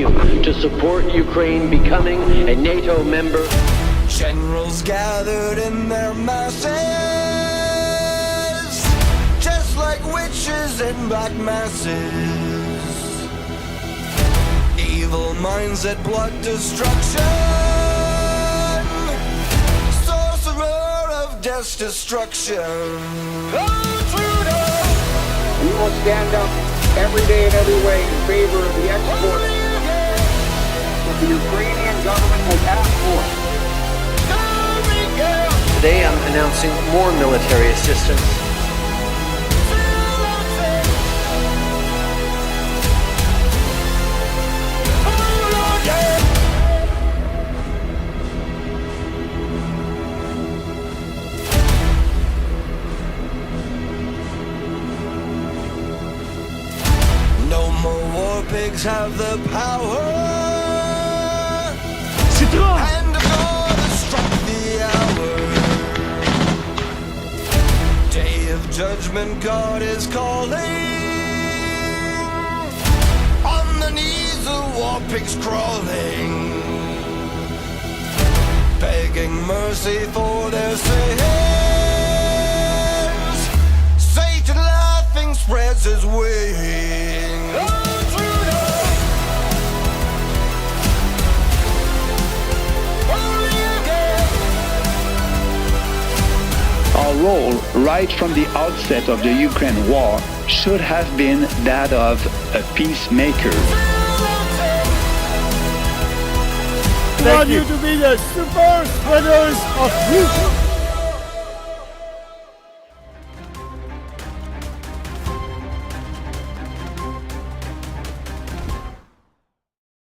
continue to support Ukraine becoming a NATO member. Generals gathered in their masses, just like witches in black masses. Evil minds that blood destruction, sorcerer of death's destruction. We will stand up every day and every way in favor of the export that the Ukrainian government has asked for. Today I'm announcing more military assistance. No more war pigs have the power. Hand of God has struck the hour. Day of judgment, God is calling. On the knees, the war pigs crawling, begging mercy for their sins. Satan laughing spreads his wings. Our role right from the outset of the Ukraine war should have been that of a peacemaker. We want you to be the super spreaders of truth.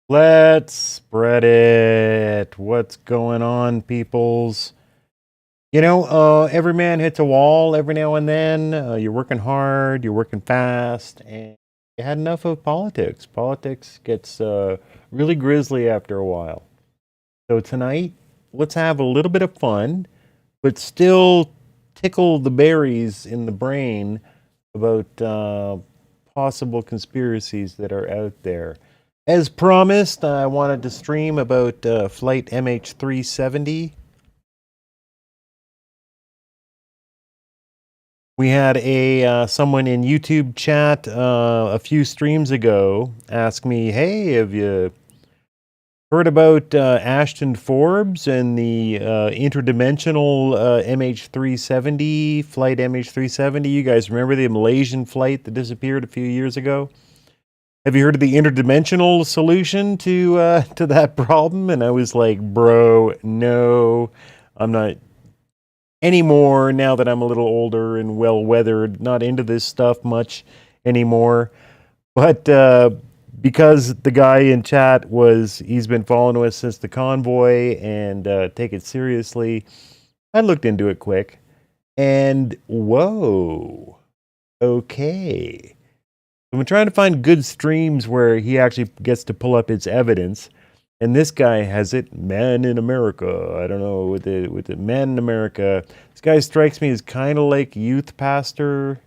Let's spread it. What's going on, peoples? You know, every man hits a wall every now and then. You're working hard, you're working fast, and you had enough of politics. Politics gets really grisly after a while. So tonight, let's have a little bit of fun, but still tickle the berries in the brain about possible conspiracies that are out there. As promised, I wanted to stream about flight MH370. We had someone in YouTube chat a few streams ago ask me, hey, have you heard about Ashton Forbes and the interdimensional MH370, flight MH370? You guys remember the Malaysian flight that disappeared a few years ago? Have you heard of the interdimensional solution to that problem? And I was like, bro, no, I'm not anymore now that I'm a little older and well-weathered, not into this stuff much anymore. But because the guy in chat he's been following us since the convoy and take it seriously, I looked into it quick and whoa, okay. I've been trying to find good streams where he actually gets to pull up his evidence. And this guy has it, Man in America. I don't know, with the Man in America. This guy strikes me as kind of like youth pastor.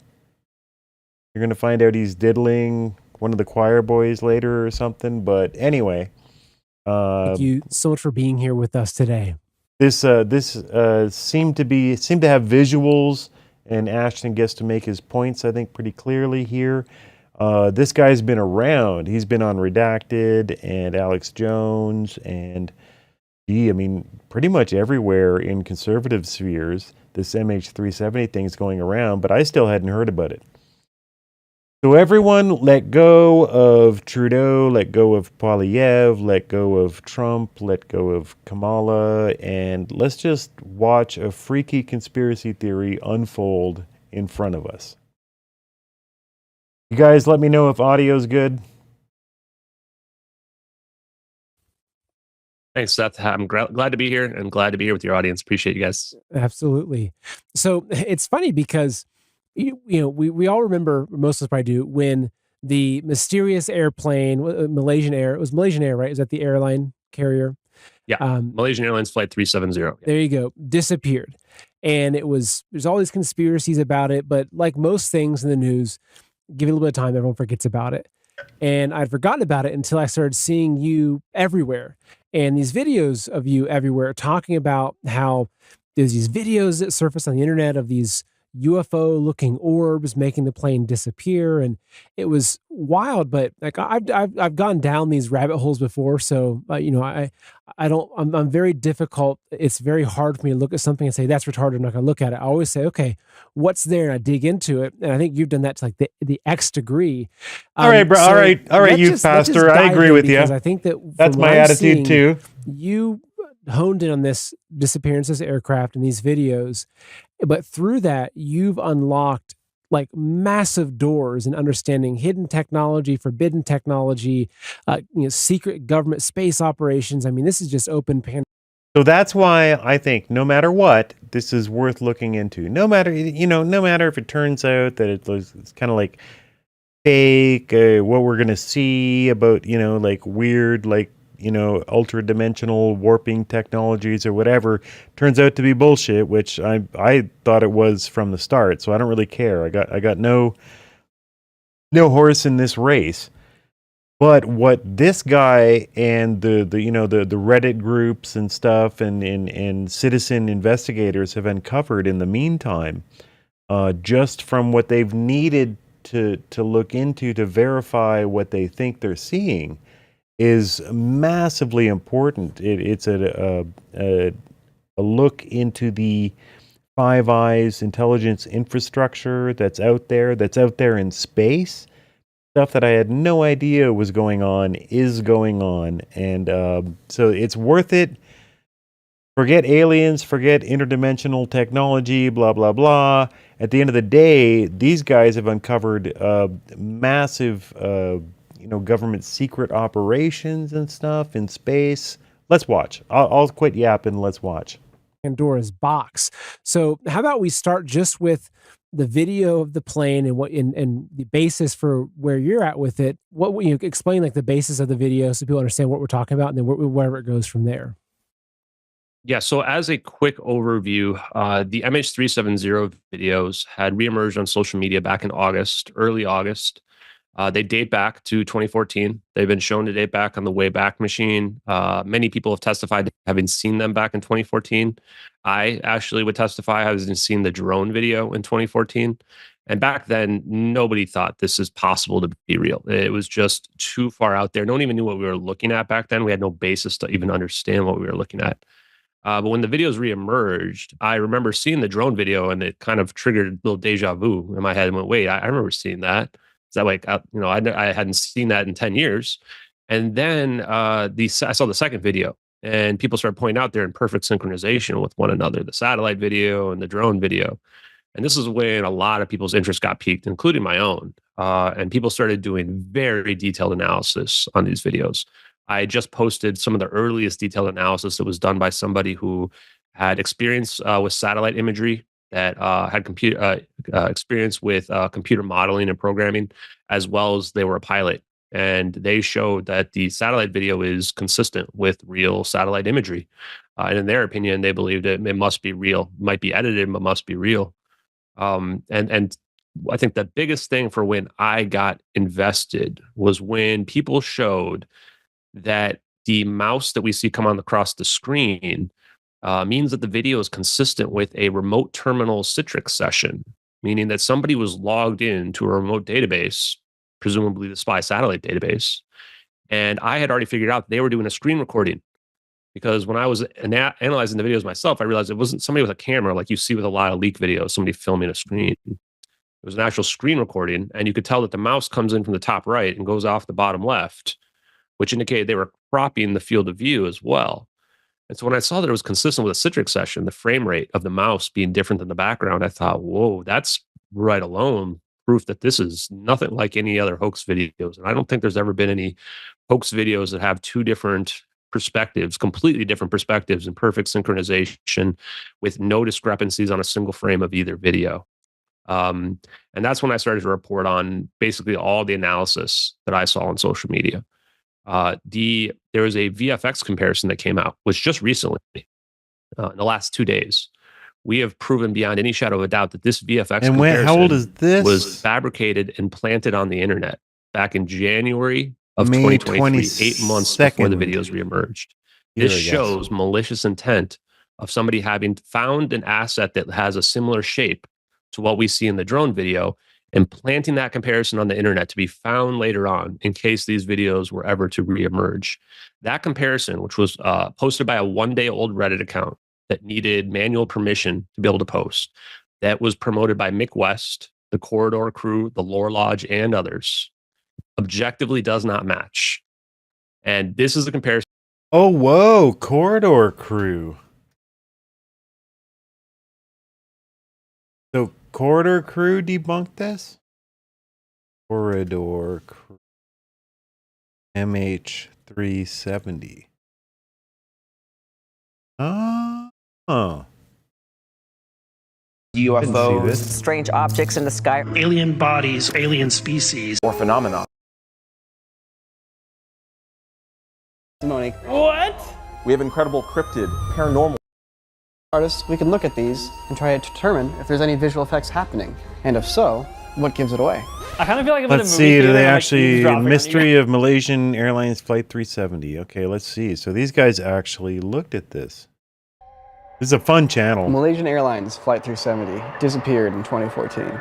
You're going to find out he's diddling one of the choir boys later or something. But anyway. Thank you so much for being here with us today. This seemed to have visuals, and Ashton gets to make his points, I think, pretty clearly here. This guy's been around. He's been on Redacted and Alex Jones and, I mean, pretty much everywhere in conservative spheres, this MH370 thing's going around, but I still hadn't heard about it. So everyone let go of Trudeau, let go of Poilievre, let go of Trump, let go of Kamala, and let's just watch a freaky conspiracy theory unfold in front of us. You guys let me know if audio's good. Thanks, Seth. I'm glad to be here and glad to be here with your audience. Appreciate you guys. Absolutely. So it's funny because, you know, we all remember, most of us probably do, when the mysterious airplane, Malaysian Air, it was Malaysian Air, right? Is that the airline carrier? Yeah, Malaysian Airlines Flight 370. There you go. Disappeared. And there's all these conspiracies about it, but like most things in the news, give it a little bit of time, everyone forgets about it. And I'd forgotten about it until I started seeing you everywhere. And these videos of you everywhere talking about how there's these videos that surface on the internet of these UFO looking orbs making the plane disappear. And it was wild, but like I've gone down these rabbit holes before. So, I'm very difficult. It's very hard for me to look at something and say, that's retarded. I'm not going to look at it. I always say, okay, what's there? And I dig into it. And I think you've done that to like the X degree. All right, bro. So all right, youth pastor. I agree with you. I think that's my attitude too. You honed in on this disappearance of aircraft in these videos, but through that you've unlocked like massive doors in understanding hidden technology, forbidden technology, secret government space operations. I mean, this is just open pan. So that's why I think no matter what, this is worth looking into. No matter if it turns out that it's kind of like fake, what we're gonna see about like weird ultra dimensional warping technologies or whatever turns out to be bullshit, which I thought it was from the start. So I don't really care. I got no horse in this race. But what this guy and the Reddit groups and stuff and citizen investigators have uncovered in the meantime, just from what they've needed to look into to verify what they think they're seeing, is massively important. It's a look into the Five Eyes intelligence infrastructure that's out there in space. Stuff that I had no idea was going on is going on. And so it's worth it. Forget aliens, forget interdimensional technology, blah, blah, blah. At the end of the day, these guys have uncovered massive government secret operations and stuff in space. Let's watch. I'll quit yapping. Let's watch. Pandora's box. So how about we start just with the video of the plane and what and the basis for where you're at with it. What will you explain, like the basis of the video, so people understand what we're talking about, and then wherever it goes from there. Yeah, so as a quick overview, the MH370 videos had reemerged on social media back in early August. They date back to 2014. They've been shown to date back on the Wayback Machine. Many people have testified having seen them back in 2014. I actually would testify having seen the drone video in 2014. And back then, nobody thought this is possible to be real. It was just too far out there. No one even knew what we were looking at back then. We had no basis to even understand what we were looking at. But when the videos reemerged, I remember seeing the drone video, and it kind of triggered a little deja vu in my head. And went, wait, I remember seeing that. Is that like, I hadn't seen that in 10 years. And then I saw the second video, and people started pointing out they're in perfect synchronization with one another, the satellite video and the drone video. And this is when a lot of people's interest got piqued, including my own. And people started doing very detailed analysis on these videos. I just posted some of the earliest detailed analysis that was done by somebody who had experience with satellite imagery, that had experience with computer modeling and programming, as well as they were a pilot. And they showed that the satellite video is consistent with real satellite imagery. And in their opinion, they believed it must be real, might be edited, but must be real. And I think the biggest thing for when I got invested was when people showed that the mouse that we see come on across the screen means that the video is consistent with a remote terminal Citrix session, meaning that somebody was logged in to a remote database, presumably the spy satellite database. And I had already figured out they were doing a screen recording, because when I was analyzing the videos myself, I realized it wasn't somebody with a camera like you see with a lot of leak videos, somebody filming a screen. It was an actual screen recording, and you could tell that the mouse comes in from the top right and goes off the bottom left, which indicated they were cropping the field of view as well. And so when I saw that it was consistent with a Citrix session, the frame rate of the mouse being different than the background, I thought, whoa, that's right alone proof that this is nothing like any other hoax videos. And I don't think there's ever been any hoax videos that have two different perspectives, completely different perspectives in perfect synchronization with no discrepancies on a single frame of either video. And that's when I started to report on basically all the analysis that I saw on social media. There was a VFX comparison that came out, which just recently, in the last 2 days, we have proven beyond any shadow of a doubt that this VFX comparison how old is this? Was fabricated and planted on the internet. back in January of May 2023, 8 months before the 22nd. videos reemerged. Here, This I guess. shows malicious intent of somebody having found an asset that has a similar shape to what we see in the drone video and planting that comparison on the internet to be found later on in case these videos were ever to reemerge. That comparison, which was posted by a one-day-old Reddit account that needed manual permission to be able to post, that was promoted by Mick West, the Corridor Crew, the Lore Lodge, and others, objectively does not match. And this is a comparison. Oh, whoa, Corridor Crew. So Corridor Crew debunked this? Corridor Crew. MH370. Oh. UFOs, strange objects in the sky, alien bodies, alien species, or phenomena. What? We have incredible cryptid, paranormal Artists, we can look at these and try to determine if there's any visual effects happening, and if so, what gives it away. I kind of feel like I'm in a Let's movie see, do theater they and I'm, like, actually, eavesdropping on you mystery of Malaysian Airlines Flight 370. Okay, let's see. So these guys actually looked at this. This is a fun channel. Malaysian Airlines Flight 370 disappeared in 2014.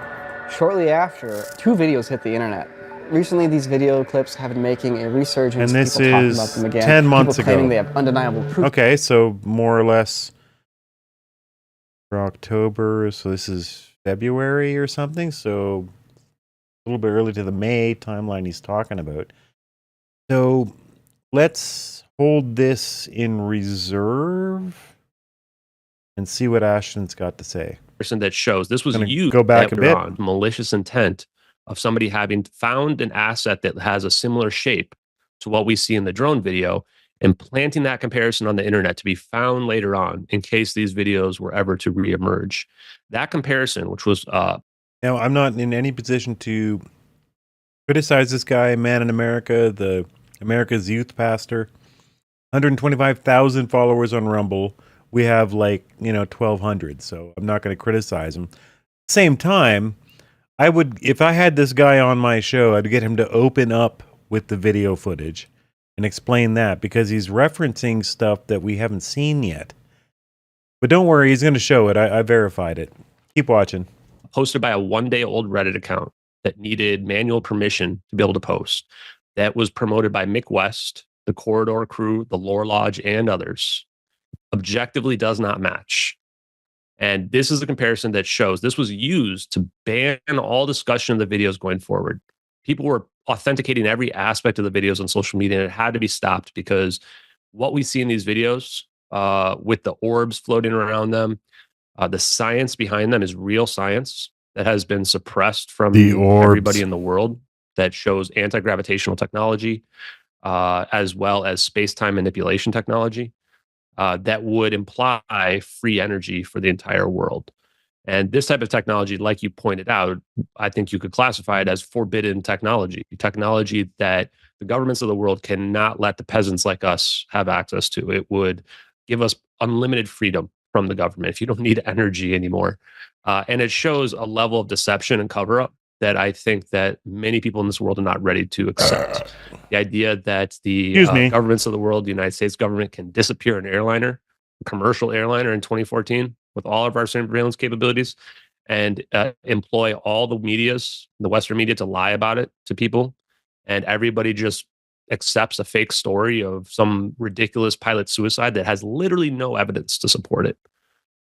Shortly after, 2 videos hit the internet. Recently, these video clips have been making a resurgence. And this people talking is about them again. 10 months people claiming ago. they have undeniable proof. Okay, so more or less for October. So this is February or something. So a little bit early to the May timeline he's talking about. So let's hold this in reserve and see what Ashton's got to say. Person that shows this was Gonna used go back a later bit. on, malicious intent of somebody having found an asset that has a similar shape to what we see in the drone video and planting that comparison on the internet to be found later on in case these videos were ever to reemerge. That comparison, which was Now, I'm not in any position to criticize this guy, man in America, the America's youth pastor, 125,000 followers on Rumble. We have like, 1,200, so I'm not going to criticize him. Same time, I would, if I had this guy on my show, I'd get him to open up with the video footage and explain that, because he's referencing stuff that we haven't seen yet. But don't worry, he's going to show it. I verified it. Keep watching. posted by a one-day-old Reddit account that needed manual permission to be able to post. That was promoted by Mick West, the Corridor Crew, the Lore Lodge, and others. Objectively does not match. And this is a comparison that shows this was used to ban all discussion of the videos going forward. People were authenticating every aspect of the videos on social media, and it had to be stopped because what we see in these videos with the orbs floating around them, the science behind them is real science that has been suppressed from everybody in the world, that shows anti-gravitational technology as well as space-time manipulation technology that would imply free energy for the entire world. And this type of technology, like you pointed out, I think you could classify it as forbidden technology that the governments of the world cannot let the peasants like us have access to. It would give us unlimited freedom from the government if you don't need energy anymore. And it shows a level of deception and cover-up that I think that many people in this world are not ready to accept. The idea that the governments of the world, the United States government, can disappear an airliner, a commercial airliner in 2014 with all of our surveillance capabilities, and employ all the medias, the Western media, to lie about it to people, and everybody just accepts a fake story of some ridiculous pilot suicide that has literally no evidence to support it,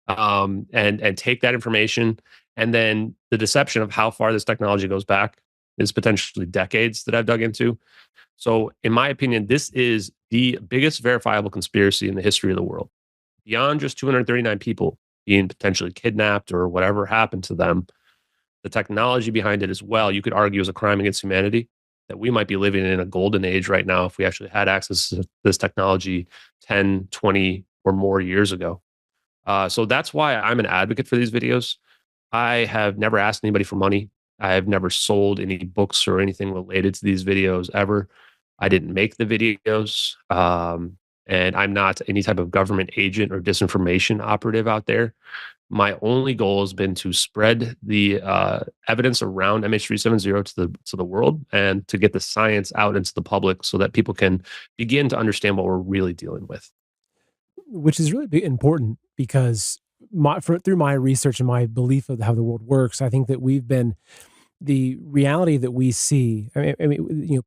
and take that information. And then the deception of how far this technology goes back is potentially decades that I've dug into. So in my opinion, this is the biggest verifiable conspiracy in the history of the world. Beyond just 239 people being potentially kidnapped or whatever happened to them, the technology behind it as well, you could argue, is a crime against humanity, that we might be living in a golden age right now if we actually had access to this technology 10, 20 or more years ago. So that's why I'm an advocate for these videos. I have never asked anybody for money. I have never sold any books or anything related to these videos ever. I didn't make the videos. and I'm not any type of government agent or disinformation operative out there. My only goal has been to spread the evidence around MH370 to the world and to get the science out into the public so that people can begin to understand what we're really dealing with. Which is really important because through my research and my belief of how the world works, I think that the reality that we see,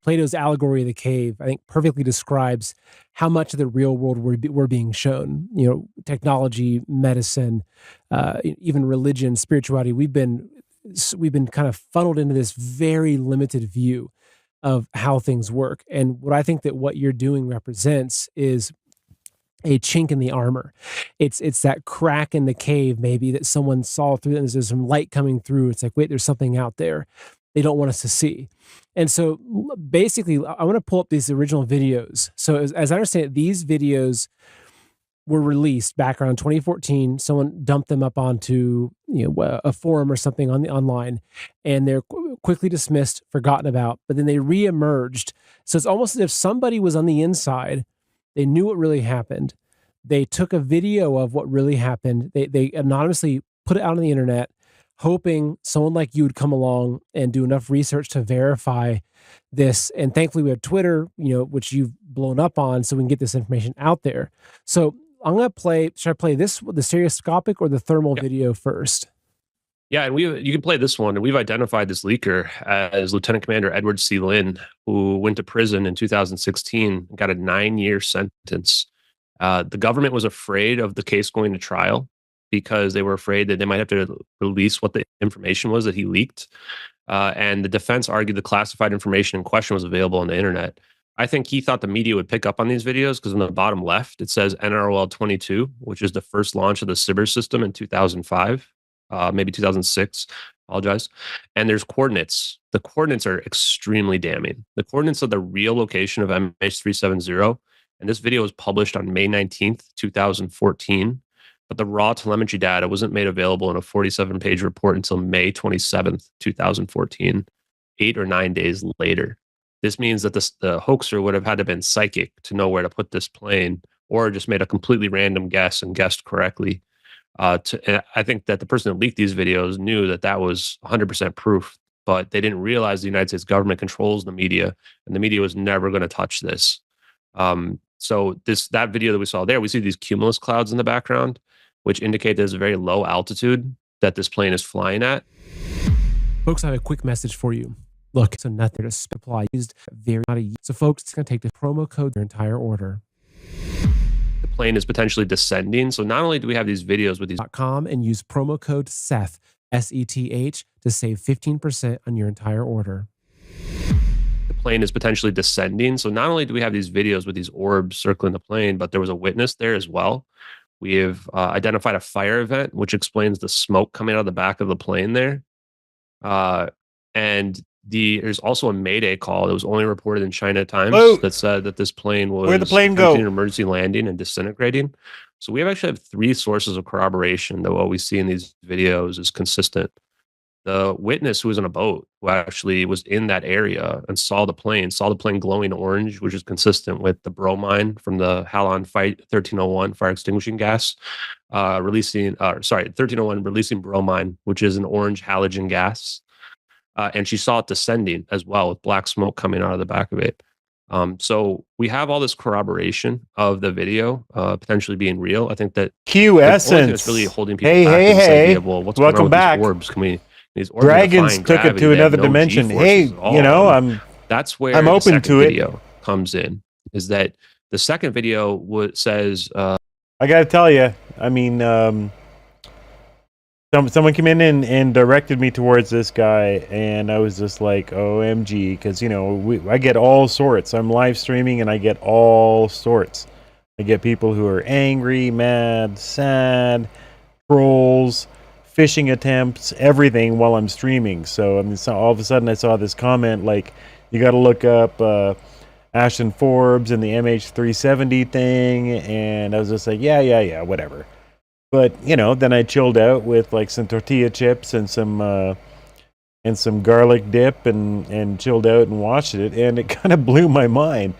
Plato's allegory of the cave, I think perfectly describes how much of the real world we're being shown. Technology, medicine, even religion, spirituality. We've been kind of funneled into this very limited view of how things work. And what I think that what you're doing represents is a chink in the armor. It's that crack in the cave, maybe, that someone saw through, and there's some light coming through. It's like, wait, there's something out there they don't want us to see. And so basically, I want to pull up these original videos. So as I understand it, these videos were released back around 2014. Someone dumped them up onto a forum or something online, and they're quickly dismissed, forgotten about, but then they reemerged. So it's almost as if somebody was on the inside. They knew what really happened. They took a video of what really happened. They anonymously put it out on the internet, hoping someone like you would come along and do enough research to verify this. And thankfully we have Twitter, which you've blown up on, so we can get this information out there. So I'm going to play, should I play the stereoscopic or the thermal video first? Yeah, and you can play this one. And we've identified this leaker as Lieutenant Commander Edward C. Lynn, who went to prison in 2016 and got a 9-year sentence. The government was afraid of the case going to trial because they were afraid that they might have to release what the information was that he leaked. And the defense argued the classified information in question was available on the internet. I think he thought the media would pick up on these videos because on the bottom left, it says NROL 22, which is the first launch of the Cyber system in 2005. Maybe 2006, apologize. And there's coordinates. The coordinates are extremely damning. The coordinates of the real location of MH370, and this video was published on May 19th, 2014, but the raw telemetry data wasn't made available in a 47-page report until May 27th, 2014, 8 or 9 days later. This means that the hoaxer would have had to have been psychic to know where to put this plane, or just made a completely random guess and guessed correctly. And I think that the person that leaked these videos knew that was 100% proof, but they didn't realize the United States government controls the media, and the media was never going to touch this. So that video that we saw there, we see these cumulus clouds in the background, which indicate there's a very low altitude that this plane is flying at. Folks, I have a quick message for you. Look, so nothing to supply used very not a. So folks, it's going to take the promo code your entire order. Plane is potentially descending. So not only do we have these videos with these .com and use promo code Seth, SETH, to save 15% on your entire order. The plane is potentially descending. So not only do we have these videos with these orbs circling the plane, but there was a witness there as well. We have identified a fire event, which explains the smoke coming out of the back of the plane there. And there's also a Mayday call that was only reported in China Times that said that this plane was Where'd the plane go? an emergency landing and disintegrating. So we actually have 3 sources of corroboration that what we see in these videos is consistent. The witness who was in a boat, who actually was in that area and saw the plane glowing orange, which is consistent with the bromine from the Halon 1301 fire extinguishing gas, 1301 releasing bromine, which is an orange halogen gas. And she saw it descending as well with black smoke coming out of the back of it. So we have all this corroboration of the video potentially being real. I think that Q Essence is really holding people back to this idea of, well, what's welcome going on with back. These orbs? These orbs Dragons took it to another dimension. Hey, that's where I'm the open second to it. video comes in. Is that the second video says? I got to tell you, I mean. Someone came in and directed me towards this guy, and I was just like, OMG, because, I get all sorts. I'm live streaming, and I get all sorts. I get people who are angry, mad, sad, trolls, phishing attempts, everything while I'm streaming. So, all of a sudden I saw this comment, like, you got to look up Ashton Forbes and the MH370 thing, and I was just like, yeah, whatever. But, then I chilled out with like some tortilla chips and some garlic dip and chilled out and watched it, and it kind of blew my mind.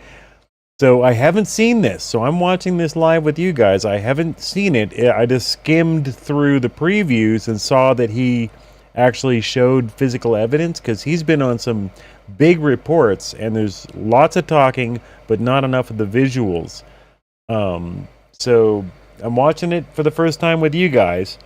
So I haven't seen this. So I'm watching this live with you guys. I haven't seen it. I just skimmed through the previews and saw that he actually showed physical evidence, because he's been on some big reports and there's lots of talking but not enough of the visuals. So I'm watching it for the first time with you guys,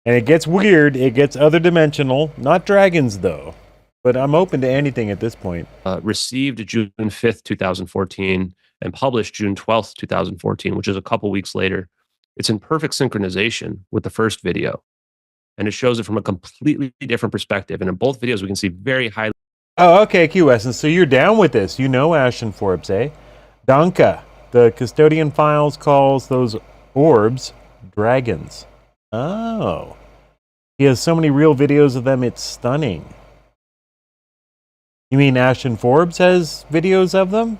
and it gets weird. It gets other dimensional. Not dragons though, but I'm open to anything at this point. Received June 5th, 2014, and published June 12th, 2014, which is a couple weeks later. It's in perfect synchronization with the first video, and it shows it from a completely different perspective. And in both videos, we can see very high. Oh, okay, QS. And so you're down with this. You know Ashton Forbes, eh? Danka, the custodian files calls those orbs dragons. Oh. He has so many real videos of them, it's stunning. You mean Ashton Forbes has videos of them?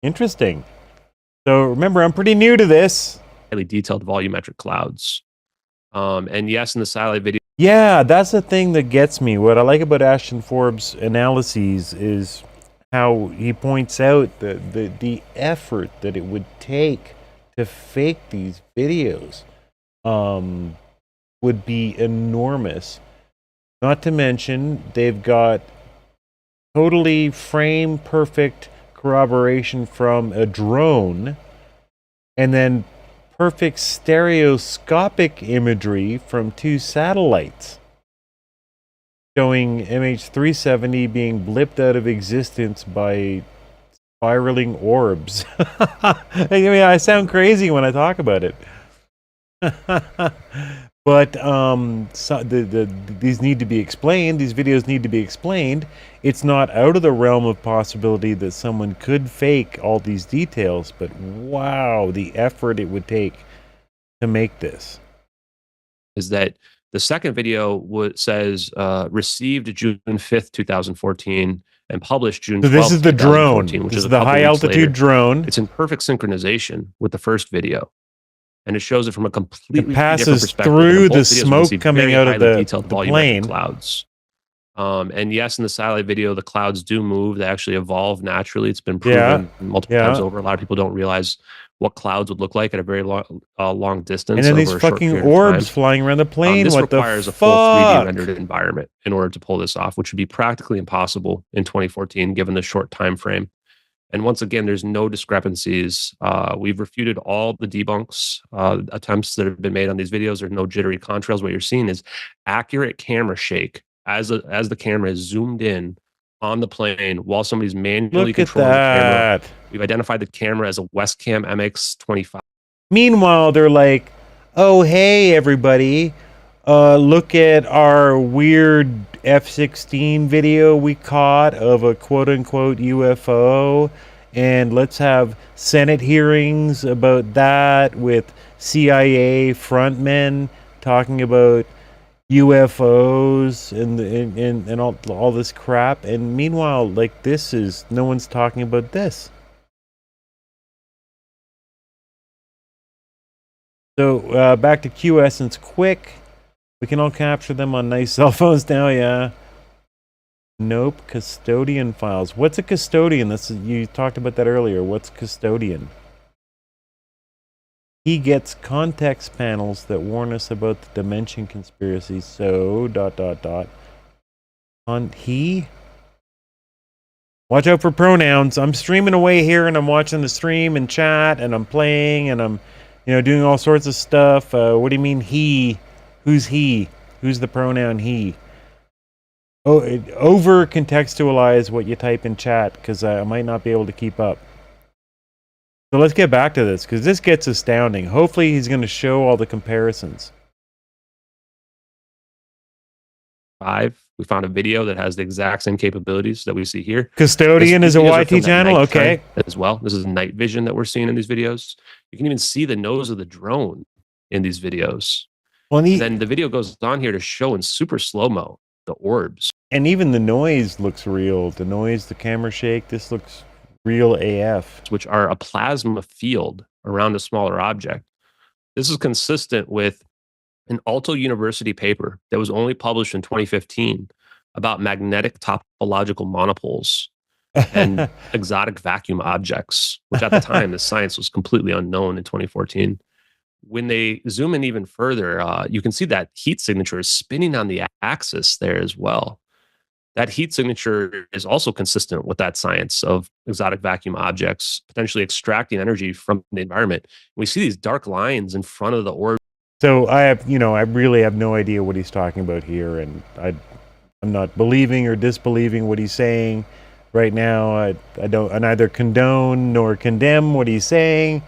Interesting. So remember, I'm pretty new to this. Highly detailed volumetric clouds. And yes, in the satellite video. Yeah, that's the thing that gets me. What I like about Ashton Forbes' analyses is how he points out the effort that it would take to fake these videos would be enormous. Not to mention, they've got totally frame perfect corroboration from a drone, and then perfect stereoscopic imagery from 2 satellites showing MH370 being blipped out of existence by spiraling orbs. I mean, I sound crazy when I talk about it. But these need to be explained. These videos need to be explained. It's not out of the realm of possibility that someone could fake all these details, but wow, the effort it would take to make this. Is that the second video says received June 5th, 2014, and published June 12th, So this is the drone. Which This is is the high altitude drone. It's in perfect synchronization with the first video, and it shows it from a completely It passes different perspective. through the smoke coming out of the plane. Clouds. And yes, in the satellite video, the clouds do move. They actually evolve naturally. It's been proven multiple times over. A lot of people don't realize what clouds would look like at a very long distance. And then these over a short fucking period of orbs time. flying around the plane. This What the requires a full 3D rendered environment in order to pull this off, which would be practically impossible in 2014, given the short time frame. And once again, there's no discrepancies. We've refuted all the debunks attempts that have been made on these videos. There's no jittery contrails. What you're seeing is accurate camera shake as the camera is zoomed in on the plane while somebody's manually controlling the camera. We've identified the camera as a Westcam MX25. Meanwhile, they're like, oh, hey, everybody. Look at our weird F-16 video we caught of a quote-unquote UFO. And let's have Senate hearings about that with CIA frontmen talking about UFOs and all this crap. And meanwhile, like, no one's talking about this. So back to QEssence quick. We can all capture them on nice cell phones now, yeah. Nope, custodian files. What's a custodian? You talked about that earlier. What's custodian? He gets context panels that warn us about the dimension conspiracy. So, ... He? Watch out for pronouns. I'm streaming away here and I'm watching the stream and chat and I'm playing and I'm, doing all sorts of stuff. What do you mean he? Who's he? Who's the pronoun he? Oh, over contextualize what you type in chat because I might not be able to keep up. So let's get back to this because this gets astounding. Hopefully he's going to show all the comparisons. We found a video that has the exact same capabilities that we see here. Custodian is a YT channel, okay. As well. This is night vision that we're seeing in these videos. You can even see the nose of the drone in these videos. Well, then the video goes on here to show in super slow-mo the orbs. And even the noise looks real. The noise, the camera shake, this looks real AF. Which are a plasma field around a smaller object. This is consistent with an Aalto University paper that was only published in 2015 about magnetic topological monopoles. and exotic vacuum objects, which at the time, the science was completely unknown in 2014. When they zoom in even further, you can see that heat signature is spinning on the axis there as well. That heat signature is also consistent with that science of exotic vacuum objects potentially extracting energy from the environment. We see these dark lines in front of the orb. So I really have no idea what he's talking about here, and I'm not believing or disbelieving what he's saying right now. I neither condone nor condemn what he's saying.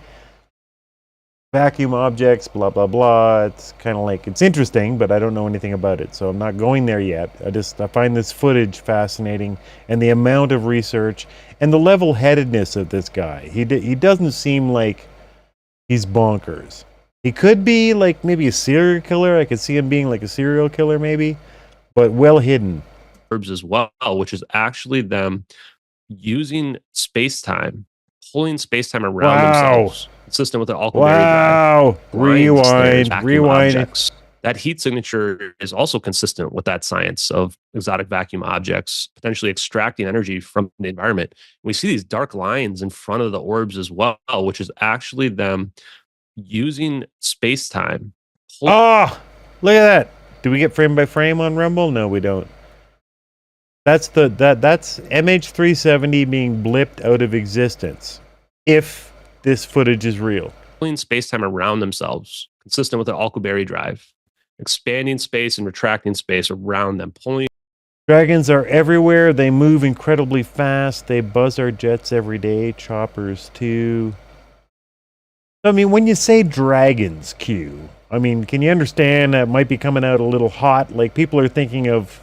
Vacuum objects, blah, blah, blah. It's kind of like, it's interesting, but I don't know anything about it. So I'm not going there yet. I find this footage fascinating, and the amount of research and the level-headedness of this guy. He doesn't seem like he's bonkers. He could be like maybe a serial killer. I could see him being like a serial killer maybe, but well hidden. As well, which is actually them using space-time, pulling space-time around themselves, consistent with the Wow! Rewind. That heat signature is also consistent with that science of exotic vacuum objects potentially extracting energy from the environment. We see these dark lines in front of the orbs as well, which is actually them using space-time. Look at that! Do we get frame by frame on Rumble? No, we don't. That's MH370 being blipped out of existence. If this footage is real. Pulling space-time around themselves, consistent with the Alcubierre drive. Expanding space and retracting space around them. Dragons are everywhere. They move incredibly fast. They buzz our jets every day. Choppers too. I mean, when you say dragons, Q, I mean, can you understand that might be coming out a little hot? Like, people are thinking of,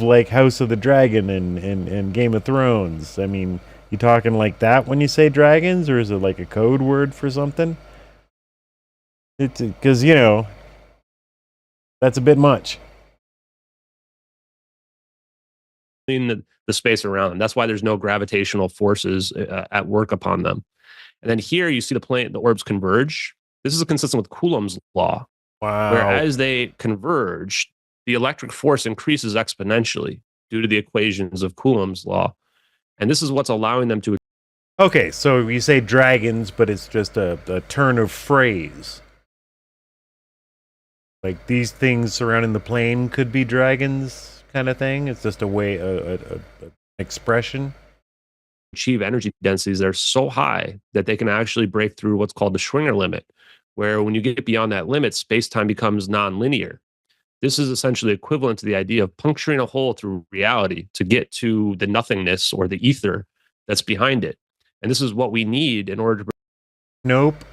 like House of the Dragon and Game of Thrones. I mean, you talking like that when you say dragons, or is it like a code word for something? It's because, that's a bit much. In the space around them. That's why there's no gravitational forces at work upon them. And then here you see the orbs converge. This is consistent with Coulomb's law. Wow. Where as they converge, the electric force increases exponentially due to the equations of Coulomb's law. And this is what's allowing them to... Okay, so you say dragons, but it's just a turn of phrase. Like, these things surrounding the plane could be dragons kind of thing. It's just a way, an expression. Achieve energy densities that are so high that they can actually break through what's called the Schwinger limit, where when you get beyond that limit, space-time becomes nonlinear. This is essentially equivalent to the idea of puncturing a hole through reality to get to the nothingness or the ether that's behind it. And this is what we need in order to... Nope.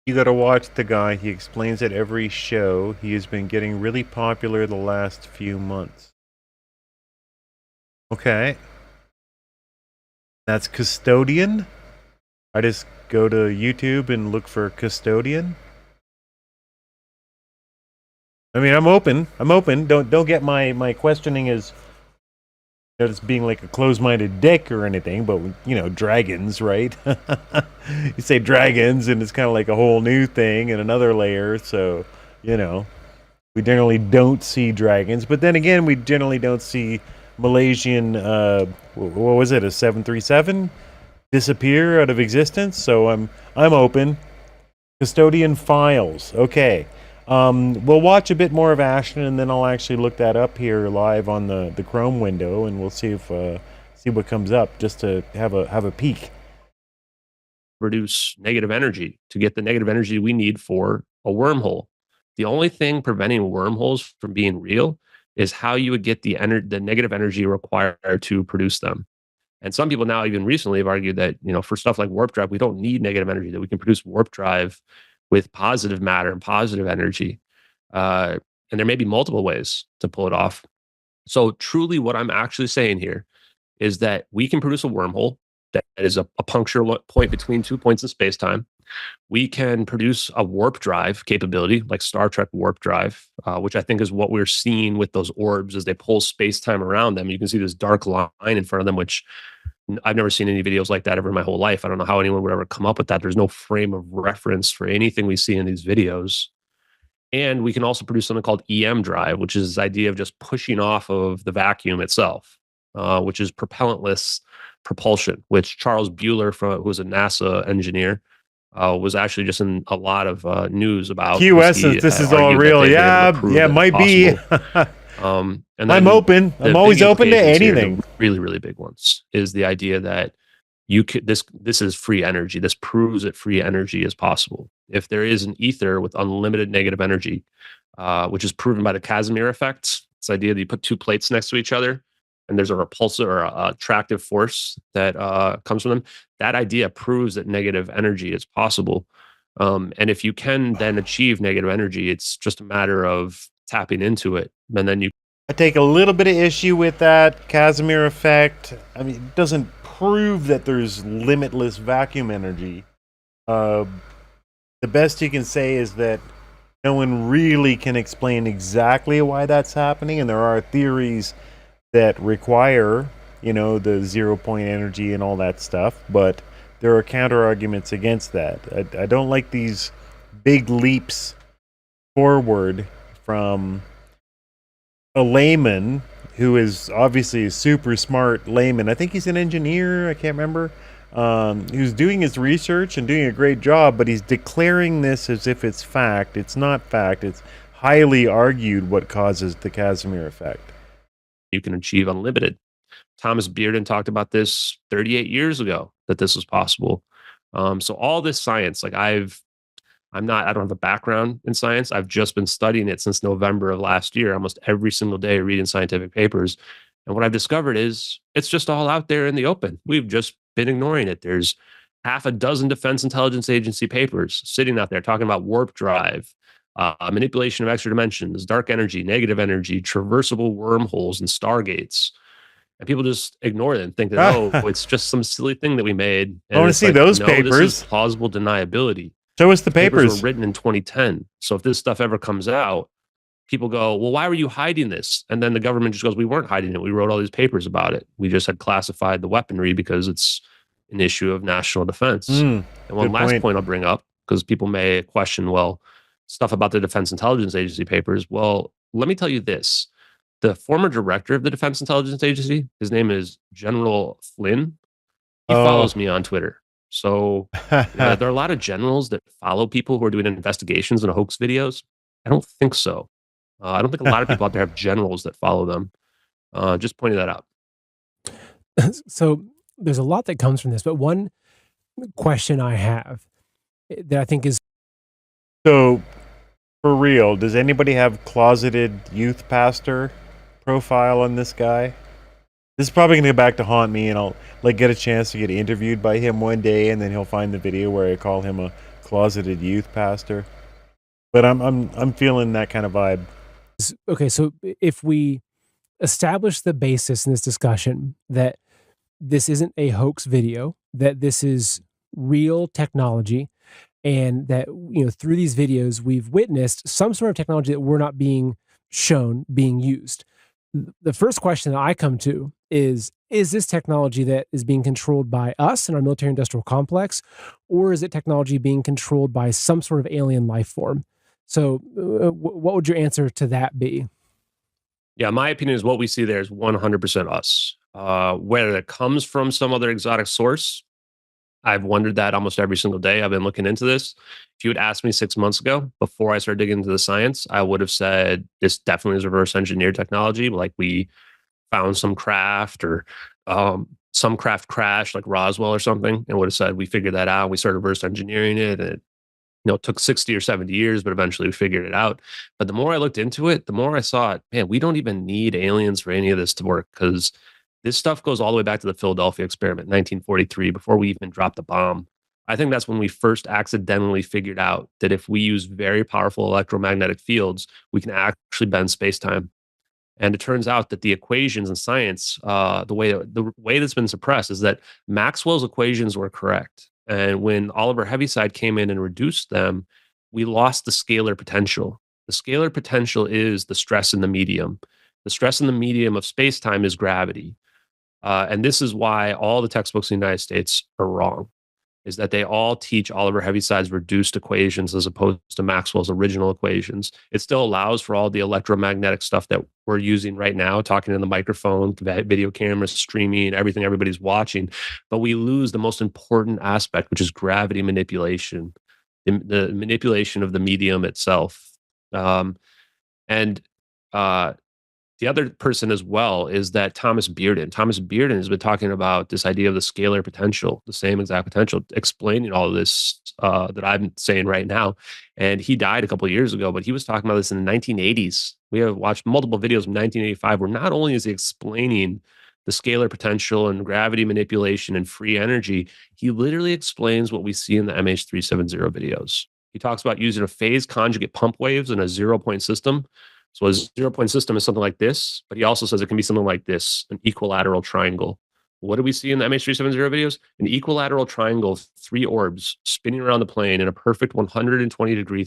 You got to watch the guy. He explains it every show. He has been getting really popular the last few months. Okay. That's custodian. I just go to YouTube and look for custodian. I mean, I'm open. Don't get my questioning as as being like a closed-minded dick or anything, but dragons, right? You say dragons, and it's kind of like a whole new thing and another layer. So, we generally don't see dragons, but then again, we generally don't see Malaysian. What was it? A 737 disappear out of existence. So I'm open. Custodian files. Okay. We'll watch a bit more of Ashton, and then I'll actually look that up here live on the Chrome window, and we'll see what comes up, just to have a peek. Produce negative energy to get the negative energy we need for a wormhole. The only thing preventing wormholes from being real is how you would get the negative energy required to produce them. And some people now, even recently, have argued that for stuff like warp drive, we don't need negative energy; that we can produce warp drive with positive matter and positive energy. And there may be multiple ways to pull it off. So truly what I'm actually saying here is that we can produce a wormhole that is a puncture point between 2 points in space-time. We can produce a warp drive capability, like Star Trek warp drive, which I think is what we're seeing with those orbs as they pull space-time around them. You can see this dark line in front of them, which I've never seen any videos like that ever in my whole life. I don't know how anyone would ever come up with that. There's no frame of reference for anything we see in these videos. And we can also produce something called EM drive, which is this idea of just pushing off of the vacuum itself, which is propellantless propulsion, which Charles Bueller, who was a NASA engineer, was actually just in a lot of news about. QS, this is all real. Yeah, it might be. And then I'm open. I'm always open to anything. Here, really, really big ones is the idea that you could this is free energy. This proves that free energy is possible. If there is an ether with unlimited negative energy, which is proven by the Casimir effect, this idea that you put two plates next to each other and there's a repulsive or a attractive force that comes from them. That idea proves that negative energy is possible. And if you can then achieve negative energy, it's just a matter of tapping into it. And then I take a little bit of issue with that Casimir effect. I mean, it doesn't prove that there's limitless vacuum energy. The best you can say is that no one really can explain exactly why that's happening, and there are theories that require, the 0 point energy and all that stuff, but there are counter arguments against that. I don't like these big leaps forward from a layman who is obviously a super smart layman. I think he's an engineer. I can't remember. Who's doing his research and doing a great job, but he's declaring this as if it's fact. It's not fact. It's highly argued what causes the Casimir effect. You can achieve unlimited. Thomas Bearden talked about this 38 years ago, that this was possible. So all this science, like I don't have a background in science. I've just been studying it since November of last year, almost every single day reading scientific papers. And what I've discovered is it's just all out there in the open. We've just been ignoring it. There's half a dozen Defense Intelligence Agency papers sitting out there talking about warp drive, manipulation of extra dimensions, dark energy, negative energy, traversable wormholes, and stargates. And people just ignore it and think that, it's just some silly thing that we made. And I want to see those papers. This is plausible deniability. Show us the papers. Were written in 2010. So if this stuff ever comes out, people go, well, why were you hiding this? And then the government just goes, we weren't hiding it. We wrote all these papers about it. We just had classified the weaponry because it's an issue of national defense. And one last point I'll bring up, because people may question, well, stuff about the Defense Intelligence Agency papers. Well, let me tell you this. The former director of the Defense Intelligence Agency, his name is General Flynn. He follows me on Twitter. So there are a lot of generals that follow people who are doing investigations and hoax videos. I don't think so. I don't think a lot of people out there have generals that follow them. Just pointing that out. So there's a lot that comes from this, but one question I have that I think is... So, for real, does anybody have closeted youth pastor profile on this guy? This is probably going to go back to haunt me, and I'll get a chance to get interviewed by him one day, and then he'll find the video where I call him a closeted youth pastor. But I'm feeling that kind of vibe. Okay, so if we establish the basis in this discussion that this isn't a hoax video, that this is real technology, and that through these videos we've witnessed some sort of technology that we're not being shown being used. The first question that I come to is this technology that is being controlled by us in our military industrial complex, or is it technology being controlled by some sort of alien life form? So what would your answer to that be? Yeah, my opinion is what we see there is 100% us. Whether it comes from some other exotic source, I've wondered that almost every single day. I've been looking into this. If you had asked me 6 months ago, before I started digging into the science, I would have said this definitely is reverse engineered technology. Like we found some craft or some craft crashed like Roswell or something, and would have said we figured that out. We started reverse engineering it, and it took 60 or 70 years, but eventually we figured it out. But the more I looked into it, the more I saw it, man, we don't even need aliens for any of this to work, because this stuff goes all the way back to the Philadelphia experiment, 1943, before we even dropped the bomb. I think that's when we first accidentally figured out that if we use very powerful electromagnetic fields, we can actually bend space-time. And it turns out that the equations in science, the way that's been suppressed is that Maxwell's equations were correct. And when Oliver Heaviside came in and reduced them, we lost the scalar potential. The scalar potential is the stress in the medium. The stress in the medium of space-time is gravity. And this is why all the textbooks in the United States are wrong. is that they all teach Oliver Heaviside's reduced equations as opposed to Maxwell's original equations. It still allows for all the electromagnetic stuff that we're using right now, talking in the microphone, video cameras, streaming, everything everybody's watching. But we lose the most important aspect, which is gravity manipulation, the manipulation of the medium itself. And the other person as well is that Thomas Bearden. Thomas Bearden has been talking about this idea of the scalar potential, the same exact potential, explaining all of this that I'm saying right now. And he died a couple of years ago, but he was talking about this in the 1980s. We have watched multiple videos from 1985 where not only is he explaining the scalar potential and gravity manipulation and free energy, he literally explains what we see in the MH370 videos. He talks about using a phase conjugate pump waves in a 0-point system. So a 0-point system is something like this, but he also says it can be something like this, an equilateral triangle. What do we see in the MH370 videos? An equilateral triangle of 3 orbs spinning around the plane in a perfect 120-degree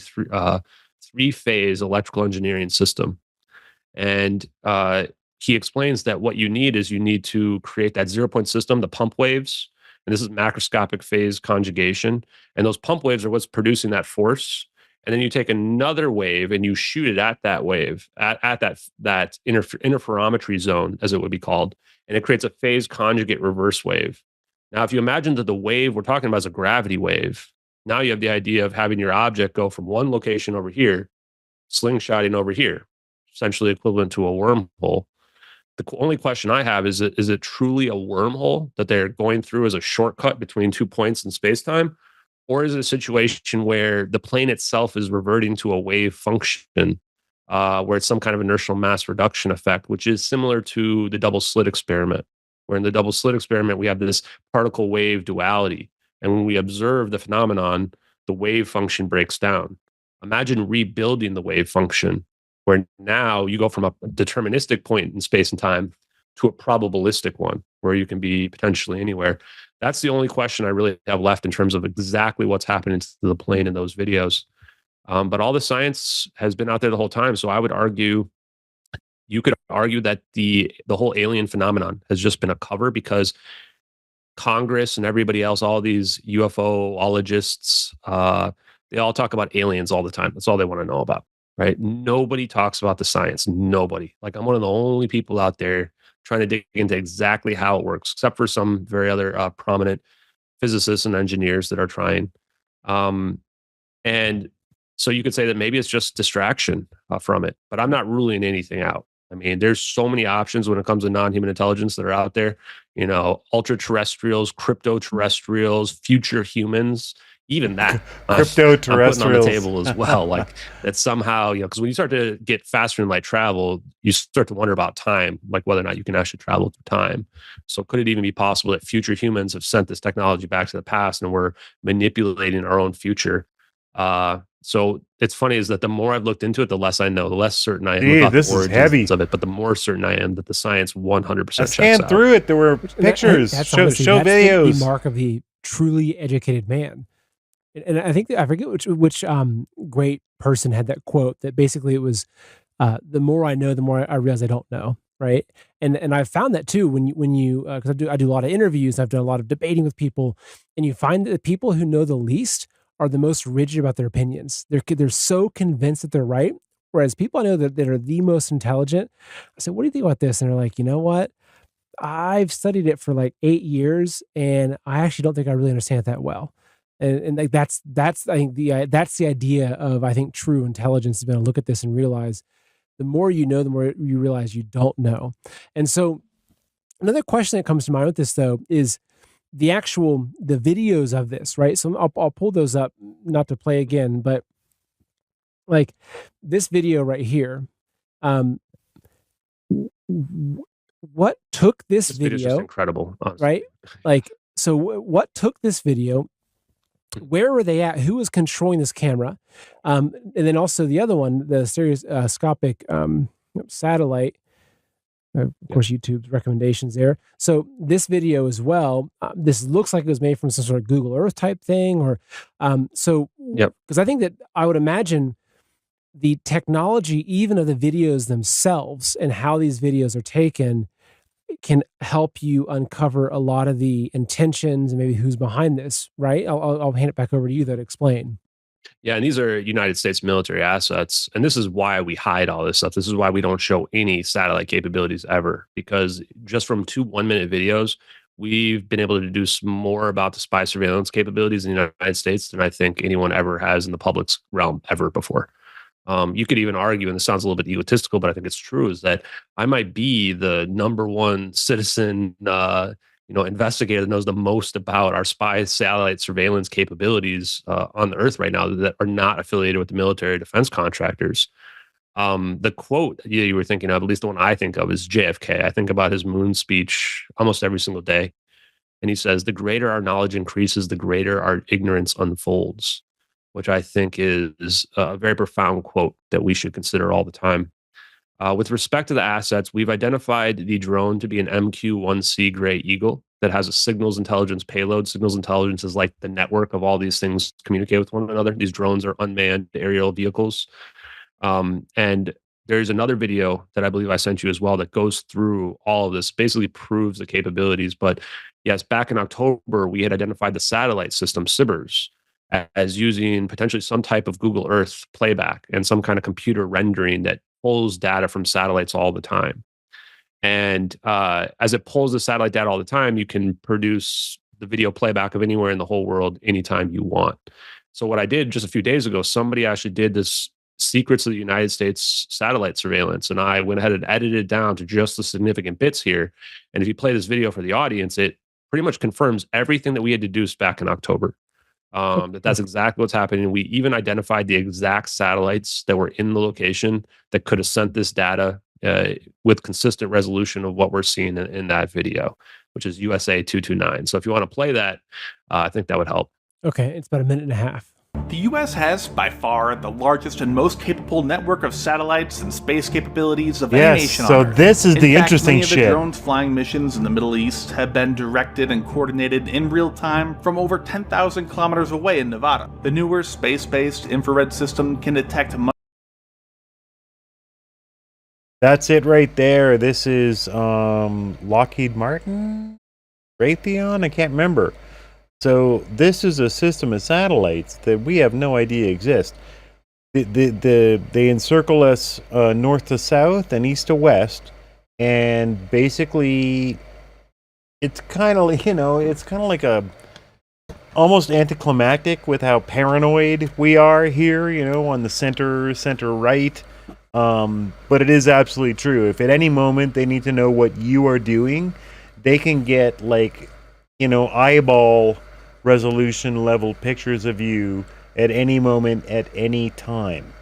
three-phase electrical engineering system. And he explains that what you need is you need to create that 0-point system, the pump waves, and this is macroscopic phase conjugation. And those pump waves are what's producing that force. And then you take another wave and you shoot it at that wave, at that interferometry zone, as it would be called, and it creates a phase conjugate reverse wave. Now, if you imagine that the wave we're talking about is a gravity wave, now you have the idea of having your object go from one location over here, slingshotting over here, essentially equivalent to a wormhole. The only question I have is it truly a wormhole that they're going through as a shortcut between 2 points in space-time? Or is it a situation where the plane itself is reverting to a wave function, where it's some kind of inertial mass reduction effect, which is similar to the double slit experiment, where in the double slit experiment, we have this particle wave duality. And when we observe the phenomenon, the wave function breaks down. Imagine rebuilding the wave function, where now you go from a deterministic point in space and time to a probabilistic one, where you can be potentially anywhere. That's the only question I really have left in terms of exactly what's happening to the plane in those videos. But all the science has been out there the whole time. So I would argue, you could argue that the whole alien phenomenon has just been a cover, because Congress and everybody else, all these UFOologists, they all talk about aliens all the time. That's all they want to know about, right? Nobody talks about the science. Nobody. Like, I'm one of the only people out there trying to dig into exactly how it works, except for some very other prominent physicists and engineers that are trying. And so you could say that maybe it's just distraction from it, but I'm not ruling anything out. I mean, there's so many options when it comes to non-human intelligence that are out there, you know, ultra-terrestrials, crypto-terrestrials, future humans, even that crypto-terrestrials on the table as well. Like, that somehow, you know, because when you start to get faster than light travel, you start to wonder about time, like whether or not you can actually travel through time. So could it even be possible that future humans have sent this technology back to the past and we're manipulating our own future? So it's funny is that the more I've looked into it, the less I know, the less certain I am about the origins of it, but the more certain I am that the science 100% checks out. Scanned through it. There were pictures, show videos. The mark of the truly educated man. And I think I forget which great person had that quote that basically it was, the more I know, the more I realize I don't know. Right. And I've found that too, when you, cause I do a lot of interviews, I've done a lot of debating with people, and you find that the people who know the least are the most rigid about their opinions. They're so convinced that they're right. Whereas people I know that are the most intelligent, I said, what do you think about this? And they're like, you know what? I've studied it for like 8 years and I actually don't think I really understand it that well. And like that's I think that's the idea of, I think, true intelligence is going to look at this and realize the more you know, the more you realize you don't know. And so another question that comes to mind with this though is the videos of this, right? So I'll pull those up, not to play again, but like this video right here, what took this video? Just incredible, honestly. Right? Like, so what took this video? Where were they at? Who was controlling this camera? And then also the other one, the stereoscopic satellite. Of course, YouTube's recommendations there. So this video as well, this looks like it was made from some sort of Google Earth type thing, or because I think that I would imagine the technology, even of the videos themselves and how these videos are taken, can help you uncover a lot of the intentions and maybe who's behind this, right? I'll hand it back over to you though to explain. Yeah, and these are United States military assets. And this is why we hide all this stuff. This is why we don't show any satellite capabilities ever, because just from 2 1-minute videos, we've been able to deduce more about the spy surveillance capabilities in the United States than I think anyone ever has in the public's realm ever before. You could even argue, and this sounds a little bit egotistical, but I think it's true, is that I might be the number one citizen investigator that knows the most about our spy satellite surveillance capabilities on the Earth right now that are not affiliated with the military defense contractors. The quote you were thinking of, at least the one I think of, is JFK. I think about his moon speech almost every single day. And he says, the greater our knowledge increases, the greater our ignorance unfolds, which I think is a very profound quote that we should consider all the time. With respect to the assets, we've identified the drone to be an MQ-1C Gray Eagle that has a signals intelligence payload. Signals intelligence is like the network of all these things communicate with one another. These drones are unmanned aerial vehicles. And there's another video that I believe I sent you as well that goes through all of this, basically proves the capabilities. But yes, back in October, we had identified the satellite system, SuperSpreaders, as using potentially some type of Google Earth playback and some kind of computer rendering that pulls data from satellites all the time. And as it pulls the satellite data all the time, you can produce the video playback of anywhere in the whole world anytime you want. So what I did just a few days ago, somebody actually did this secrets of the United States satellite surveillance, and I went ahead and edited it down to just the significant bits here. And if you play this video for the audience, it pretty much confirms everything that we had deduced back in October. That's exactly what's happening. We even identified the exact satellites that were in the location that could have sent this data with consistent resolution of what we're seeing in that video, which is USA 229. So if you want to play that, I think that would help. Okay, it's about a minute and a half. The US has, by far, the largest and most capable network of satellites and space capabilities of any nation on Earth. So this is the interesting many of shit. the drones flying missions in the Middle East have been directed and coordinated in real time from over 10,000 kilometers away in Nevada. The newer space-based infrared system can detect much. That's it right there. This is Lockheed Martin? Raytheon? I can't remember. So this is a system of satellites that we have no idea exist. They encircle us north to south and east to west, and basically it's kind of like a almost anticlimactic with how paranoid we are here, on the center right. But it is absolutely true. If at any moment they need to know what you are doing, they can get eyeball resolution level pictures of you at any moment at any time.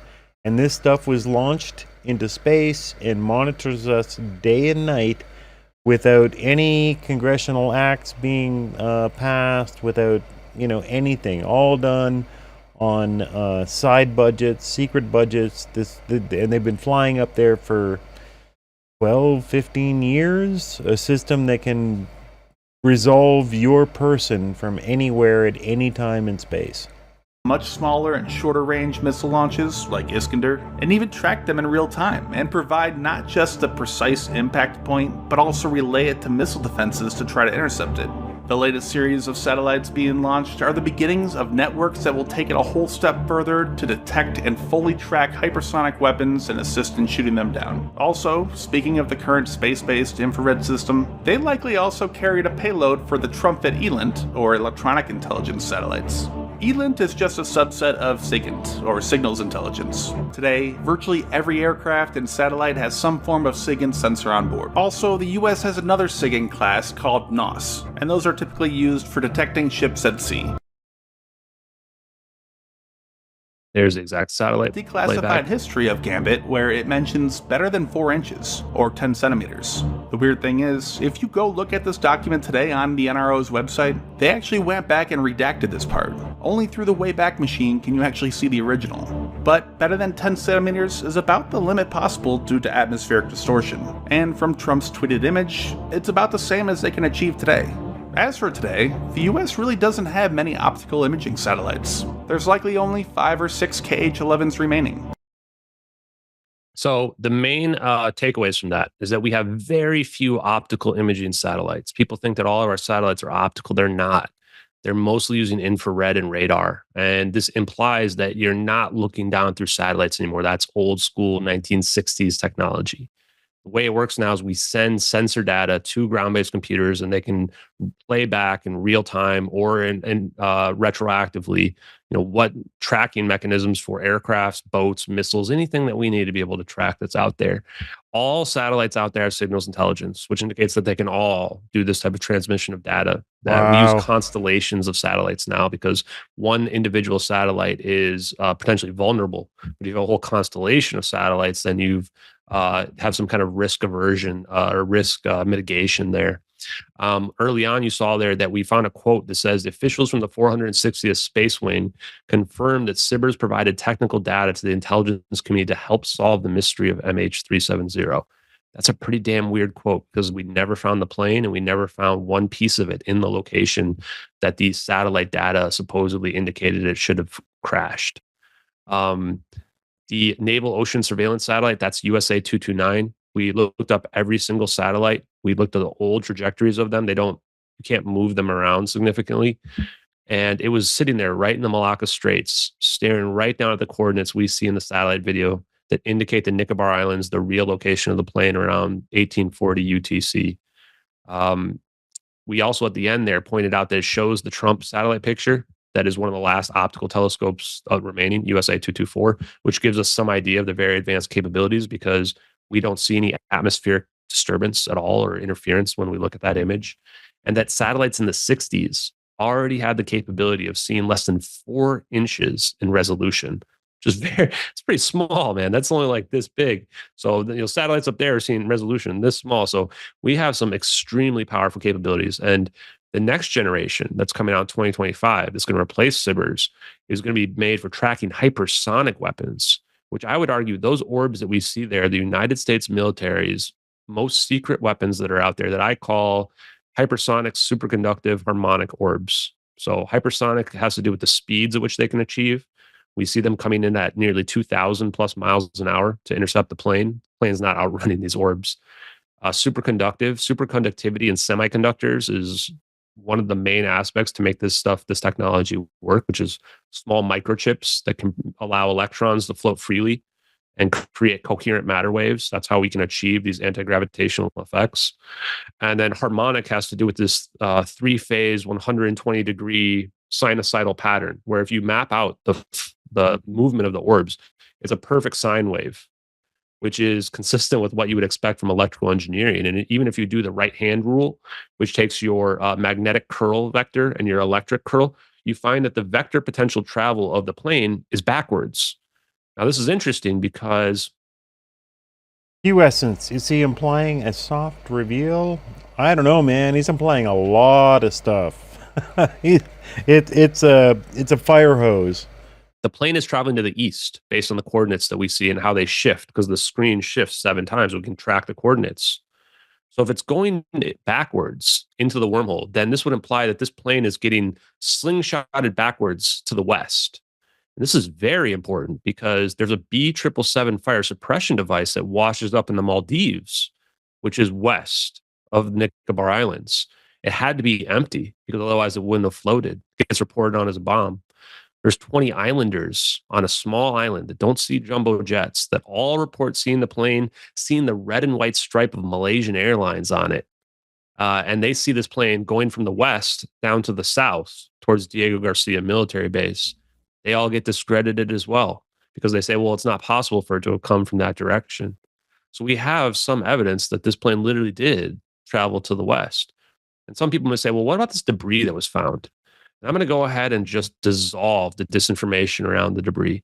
And this stuff was launched into space and monitors us day and night without any congressional acts being passed, without anything, all done on side budgets, secret budgets. And they've been flying up there for 12, 15 years, a system that can resolve your person from anywhere at any time in space. Much smaller and shorter range missile launches like Iskander, and even track them in real time and provide not just the precise impact point, but also relay it to missile defenses to try to intercept it. The latest series of satellites being launched are the beginnings of networks that will take it a whole step further to detect and fully track hypersonic weapons and assist in shooting them down. Also, speaking of the current space-based infrared system, they likely also carried a payload for the Trumpet ELINT, or Electronic Intelligence Satellites. ELINT is just a subset of SIGINT, or Signals Intelligence. Today, virtually every aircraft and satellite has some form of SIGINT sensor on board. Also, the US has another SIGINT class called NOS, and those are typically used for detecting ships at sea. There's the exact satellite Declassified playback. history of Gambit, where it mentions better than 4 inches, or 10 centimeters. The weird thing is, if you go look at this document today on the NRO's website, they actually went back and redacted this part. Only through the Wayback Machine can you actually see the original. But better than 10 centimeters is about the limit possible due to atmospheric distortion. And from Trump's tweeted image, it's about the same as they can achieve today. As for today, the US really doesn't have many optical imaging satellites. There's likely only 5 or 6 KH-11s remaining. So the main takeaways from that is that we have very few optical imaging satellites. People think that all of our satellites are optical. They're not. They're mostly using infrared and radar. And this implies that you're not looking down through satellites anymore. That's old school 1960s technology. The way it works now is we send sensor data to ground-based computers, and they can play back in real time or retroactively, what tracking mechanisms for aircrafts, boats, missiles, anything that we need to be able to track that's out there. All satellites out there have signals intelligence, which indicates that they can all do this type of transmission of data. That we use constellations of satellites now, because one individual satellite is potentially vulnerable. But if you have a whole constellation of satellites, then you've have some kind of risk aversion or risk mitigation there. Early on, you saw there that we found a quote that says officials from the 460th Space Wing confirmed that SuperSpreaders provided technical data to the intelligence community to help solve the mystery of MH370. That's a pretty damn weird quote, because we never found the plane and we never found one piece of it in the location that the satellite data supposedly indicated it should have crashed. The Naval Ocean Surveillance Satellite, that's USA 229. We looked up every single satellite. We looked at the old trajectories of them. You can't move them around significantly. And it was sitting there right in the Malacca Straits, staring right down at the coordinates we see in the satellite video that indicate the Nicobar Islands, the real location of the plane, around 1840 UTC. We also, at the end there, pointed out that it shows the Trump satellite picture. That is one of the last optical telescopes remaining, USA 224, which gives us some idea of the very advanced capabilities, because we don't see any atmospheric disturbance at all or interference when we look at that image. And that satellites in the 60s already had the capability of seeing less than 4 inches in resolution, which is it's pretty small, man. That's only like this big. So, satellites up there are seeing resolution this small. So we have some extremely powerful capabilities. And the next generation that's coming out in 2025 that's going to replace SuperSpreaders is going to be made for tracking hypersonic weapons, which I would argue those orbs that we see there, the United States military's most secret weapons that are out there, that I call hypersonic superconductive harmonic orbs. So hypersonic has to do with the speeds at which they can achieve. We see them coming in at nearly 2,000 plus miles an hour to intercept the plane. The plane's not outrunning these orbs. Superconductivity in semiconductors is one of the main aspects to make this technology work, which is small microchips that can allow electrons to float freely and create coherent matter waves. That's how we can achieve these anti-gravitational effects. And then harmonic has to do with this 3-phase, 120-degree sinusoidal pattern, where if you map out the movement of the orbs, it's a perfect sine wave, which is consistent with what you would expect from electrical engineering. And even if you do the right-hand rule, which takes your magnetic curl vector and your electric curl, you find that the vector potential travel of the plane is backwards. Now, this is interesting because... Essence, is he implying a soft reveal? I don't know, man. He's implying a lot of stuff. It's a fire hose. The plane is traveling to the east based on the coordinates that we see and how they shift, because the screen shifts 7 times. We can track the coordinates. So if it's going backwards into the wormhole, then this would imply that this plane is getting slingshotted backwards to the west. And this is very important, because there's a B777 fire suppression device that washes up in the Maldives, which is west of the Nicobar Islands. It had to be empty, because otherwise it wouldn't have floated. It gets reported on as a bomb. There's 20 islanders on a small island that don't see jumbo jets that all report seeing the plane, seeing the red and white stripe of Malaysian Airlines on it. And they see this plane going from the west down to the south towards Diego Garcia military base. They all get discredited as well, because they say, well, it's not possible for it to have come from that direction. So we have some evidence that this plane literally did travel to the west. And some people may say, well, what about this debris that was found? And I'm going to go ahead and just dissolve the disinformation around the debris.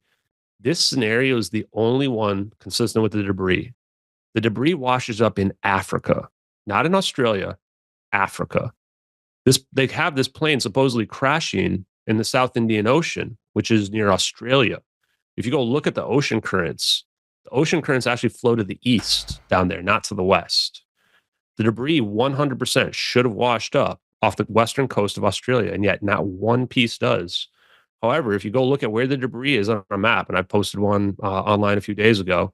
This scenario is the only one consistent with the debris. The debris washes up in Africa, not in Australia, Africa. They have this plane supposedly crashing in the South Indian Ocean, which is near Australia. If you go look at the ocean currents actually flow to the east down there, not to the west. The debris 100% should have washed up off the western coast of Australia, and yet not one piece does. However, if you go look at where the debris is on a map, and I posted one online a few days ago,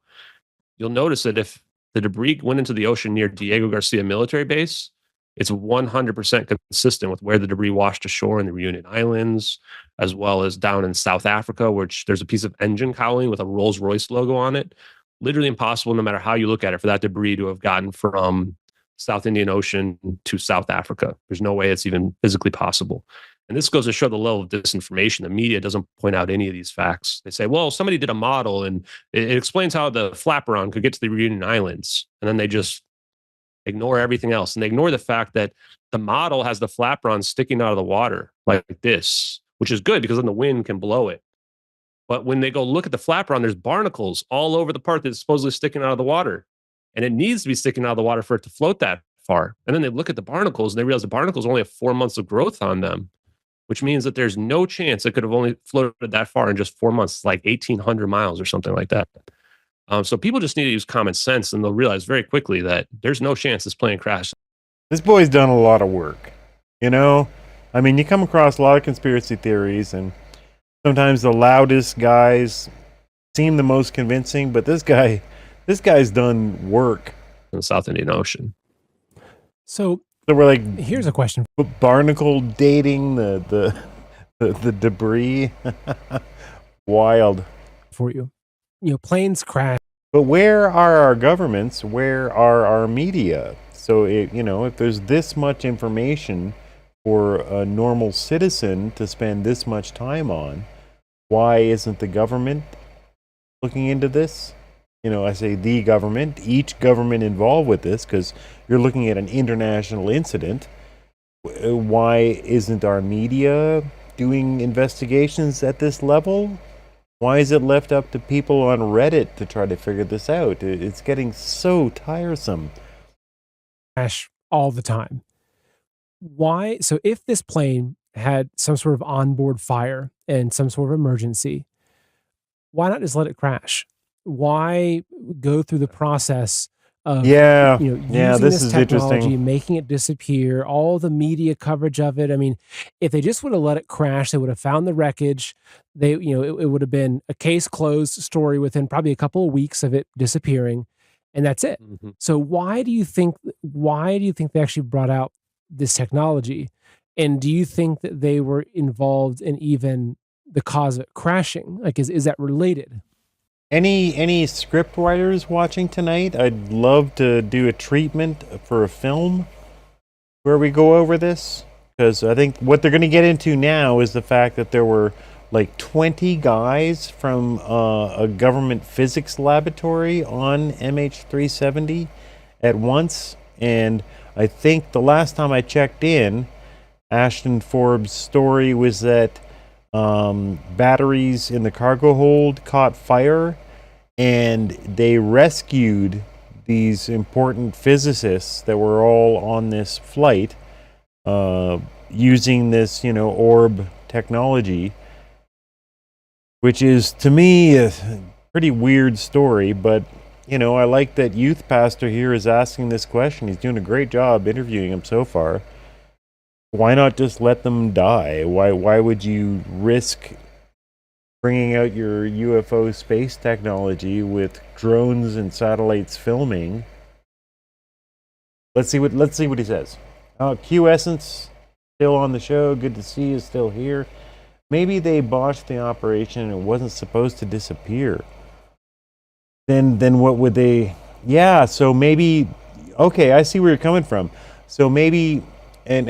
you'll notice that if the debris went into the ocean near Diego Garcia military base, it's 100% consistent with where the debris washed ashore in the Reunion Islands, as well as down in South Africa, which there's a piece of engine cowling with a Rolls-Royce logo on it. Literally impossible, no matter how you look at it, for that debris to have gotten from South Indian Ocean to South Africa. There's no way it's even physically possible. And this goes to show the level of disinformation. The media doesn't point out any of these facts. They say, well, somebody did a model and it explains how the flaperon could get to the Reunion Islands. And then they just ignore everything else. And they ignore the fact that the model has the flaperon sticking out of the water like this, which is good because then the wind can blow it. But when they go look at the flaperon, there's barnacles all over the part that's supposedly sticking out of the water. And it needs to be sticking out of the water for it to float that far. And then they look at the barnacles and they realize the barnacles only have 4 months of growth on them, which means that there's no chance it could have only floated that far in just 4 months, like 1,800 miles or something like that. So people just need to use common sense, and they'll realize very quickly that there's no chance this plane crashed. This boy's done a lot of work, you know? I mean, you come across a lot of conspiracy theories, and sometimes the loudest guys seem the most convincing, but this guy's done work In the South Indian Ocean. So we're like, here's a question. Barnacle dating the debris. Wild. For you. You know, planes crash. But where are our governments? Where are our media? So, if there's this much information for a normal citizen to spend this much time on, why isn't the government looking into this? I say the government, each government involved with this, because you're looking at an international incident. Why isn't our media doing investigations at this level? Why is it left up to people on Reddit to try to figure this out? It's getting so tiresome. Crash all the time. Why? So if this plane had some sort of onboard fire and some sort of emergency, why not just let it crash? Why go through the process of using this is technology, interesting. making it disappear, all the media coverage of it? I mean, if they just would have let it crash, they would have found the wreckage. It would have been a case closed story within probably a couple of weeks of it disappearing, and that's it. Mm-hmm. So why do you think they actually brought out this technology? And do you think that they were involved in even the cause of it crashing? Like, is that related? Any script writers watching tonight? I'd love to do a treatment for a film where we go over this, because I think what they're going to get into now is the fact that there were like 20 guys from a government physics laboratory on MH370 at once. And I think the last time I checked in, Ashton Forbes' story was that batteries in the cargo hold caught fire, and they rescued these important physicists that were all on this flight using this, orb technology, which is, to me, a pretty weird story. But, I like that youth pastor here is asking this question. He's doing a great job interviewing him so far. Why not just let them die? Why would you risk bringing out your UFO space technology with drones and satellites filming? Let's see what he says. Q Essence still on the show. Good to see you still here. Maybe they botched the operation and it wasn't supposed to disappear. Then what would they? Yeah, so maybe. Okay, I see where you're coming from. So maybe. And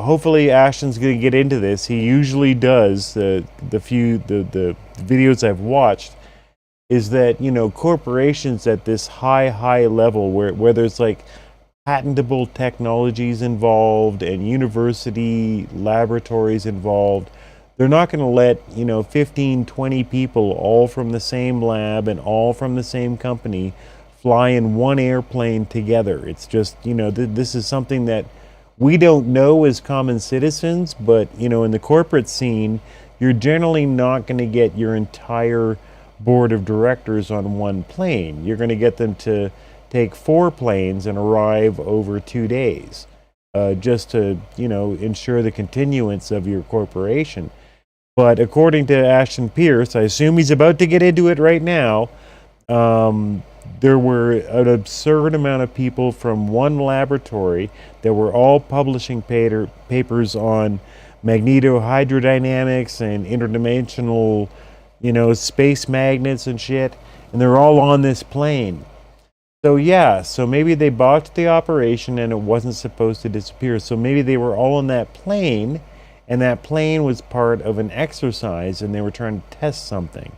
hopefully Ashton's going to get into this. He usually does. The videos I've watched is that, corporations at this high level where there's like patentable technologies involved and university laboratories involved, they're not going to let 15, 20 people all from the same lab and all from the same company fly in one airplane together. It's just, this is something that we don't know as common citizens, but in the corporate scene, you're generally not going to get your entire board of directors on one plane. You're going to get them to take 4 planes and arrive over 2 days, just to ensure the continuance of your corporation. But according to Ashton Pierce, I assume he's about to get into it right now. there were an absurd amount of people from one laboratory that were all publishing papers on magnetohydrodynamics and interdimensional, space magnets and shit, and they're all on this plane. So yeah, so maybe they botched the operation and it wasn't supposed to disappear. So maybe they were all on that plane, and that plane was part of an exercise and they were trying to test something.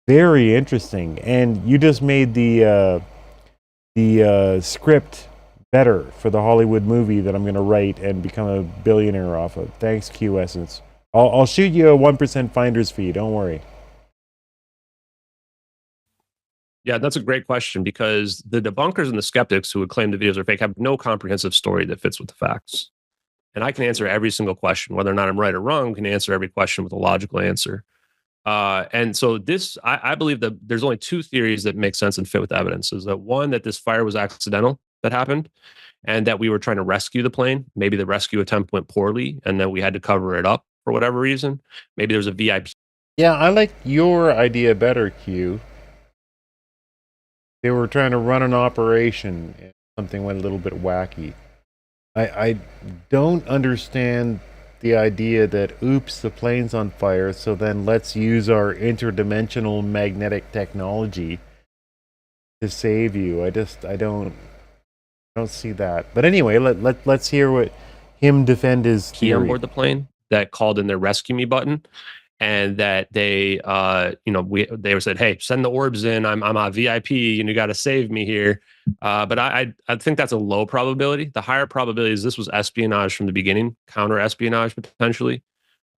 Very interesting. And you just made the script better for the Hollywood movie that I'm going to write and become a billionaire off of. Thanks, Q Essence. I'll shoot you a 1% finder's fee. Don't worry. Yeah, that's a great question, because the debunkers and the skeptics who would claim the videos are fake have no comprehensive story that fits with the facts. And I can answer every single question, whether or not I'm right or wrong, can answer every question with a logical answer. And so I believe that there's only two theories that make sense and fit with evidence. Is that one, that this fire was accidental that happened, and that we were trying to rescue the plane. Maybe the rescue attempt went poorly and then we had to cover it up for whatever reason. Maybe there's a VIP. Yeah, I like your idea better, Q. They were trying to run an operation and something went a little bit wacky. I don't understand the idea that, oops, the plane's on fire, so then let's use our interdimensional magnetic technology to save you. I don't see that. But anyway, let's hear what him defend his theory. Key on board the plane that called in their rescue me button, and that they they said, hey, send the orbs in, I'm a VIP and you got to save me here. But I think that's a low probability. The higher probability is this was espionage from the beginning, counter espionage potentially,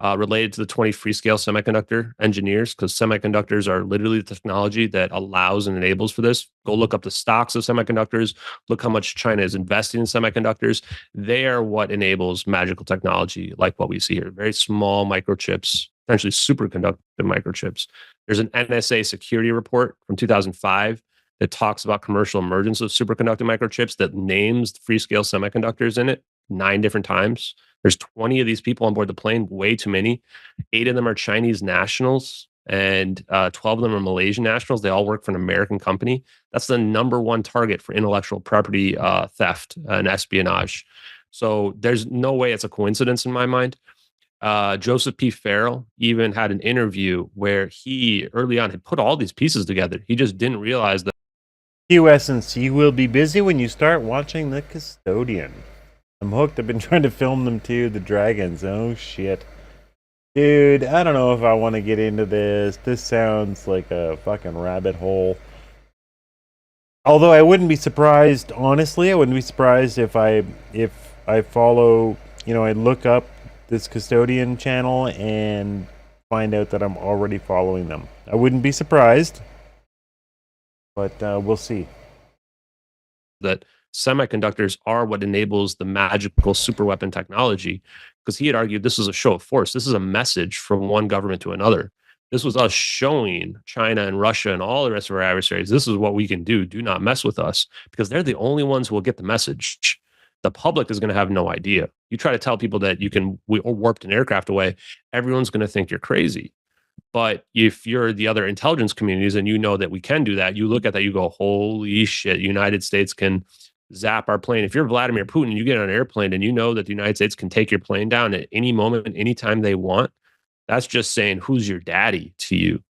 related to the 20 Freescale semiconductor engineers, because semiconductors are literally the technology that allows and enables for this. Go look up the stocks of semiconductors, look how much China is investing in semiconductors. They are what enables magical technology like what we see here. Very small microchips, essentially superconducting microchips. There's an NSA security report from 2005 that talks about commercial emergence of superconducting microchips that names Freescale semiconductors in it 9 different times. There's 20 of these people on board the plane, way too many. 8 of them are Chinese nationals, and 12 of them are Malaysian nationals. They all work for an American company. That's the #1 target for intellectual property theft and espionage. So there's no way it's a coincidence in my mind. Joseph P. Farrell even had an interview where he early on had put all these pieces together. He just didn't realize that. Q Essence, you will be busy when you start watching The Custodian. I'm hooked. I've been trying to film them too, the dragons. Oh shit. Dude, I don't know if I want to get into this. This sounds like a fucking rabbit hole. Although I wouldn't be surprised, honestly, I wouldn't be surprised if I follow, I look up this Custodian channel and find out that I'm already following them. I wouldn't be surprised, but we'll see. That semiconductors are what enables the magical superweapon technology, because he had argued this is a show of force. This is a message from one government to another. This was us showing China and Russia and all the rest of our adversaries, this is what we can do. Do not mess with us, because they're the only ones who will get the message. The public is going to have no idea. You try to tell people that we warped an aircraft away, everyone's going to think you're crazy. But if you're the other intelligence communities and you know that we can do that, you look at that, you go, holy shit, United States can zap our plane. If you're Vladimir Putin, you get on an airplane and you know that the United States can take your plane down at any moment, anytime they want. That's just saying, who's your daddy to you?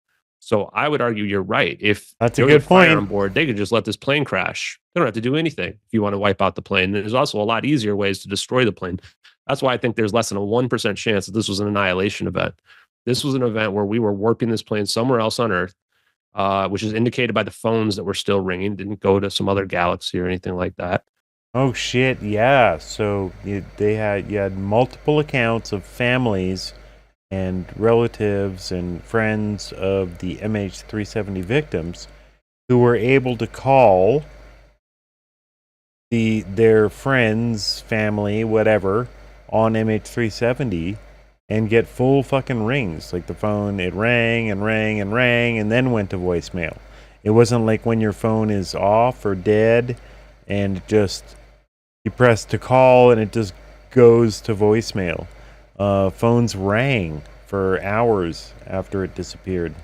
So I would argue you're right. If that's a good point on board, they could just let this plane crash. They don't have to do anything if you want to wipe out the plane. There's also a lot easier ways to destroy the plane. That's why I think there's less than a 1% chance that this was an annihilation event. This was an event where we were warping this plane somewhere else on Earth, which is indicated by the phones that were still ringing. Didn't go to some other galaxy or anything like that. Oh shit! Yeah. So you had multiple accounts of families and relatives and friends of the MH370 victims who were able to call their friends, family, whatever, on MH370 and get full fucking rings. Like the phone, it rang and rang and rang and then went to voicemail. It wasn't like when your phone is off or dead and you press to call and it just goes to voicemail. Phones rang for hours after it disappeared.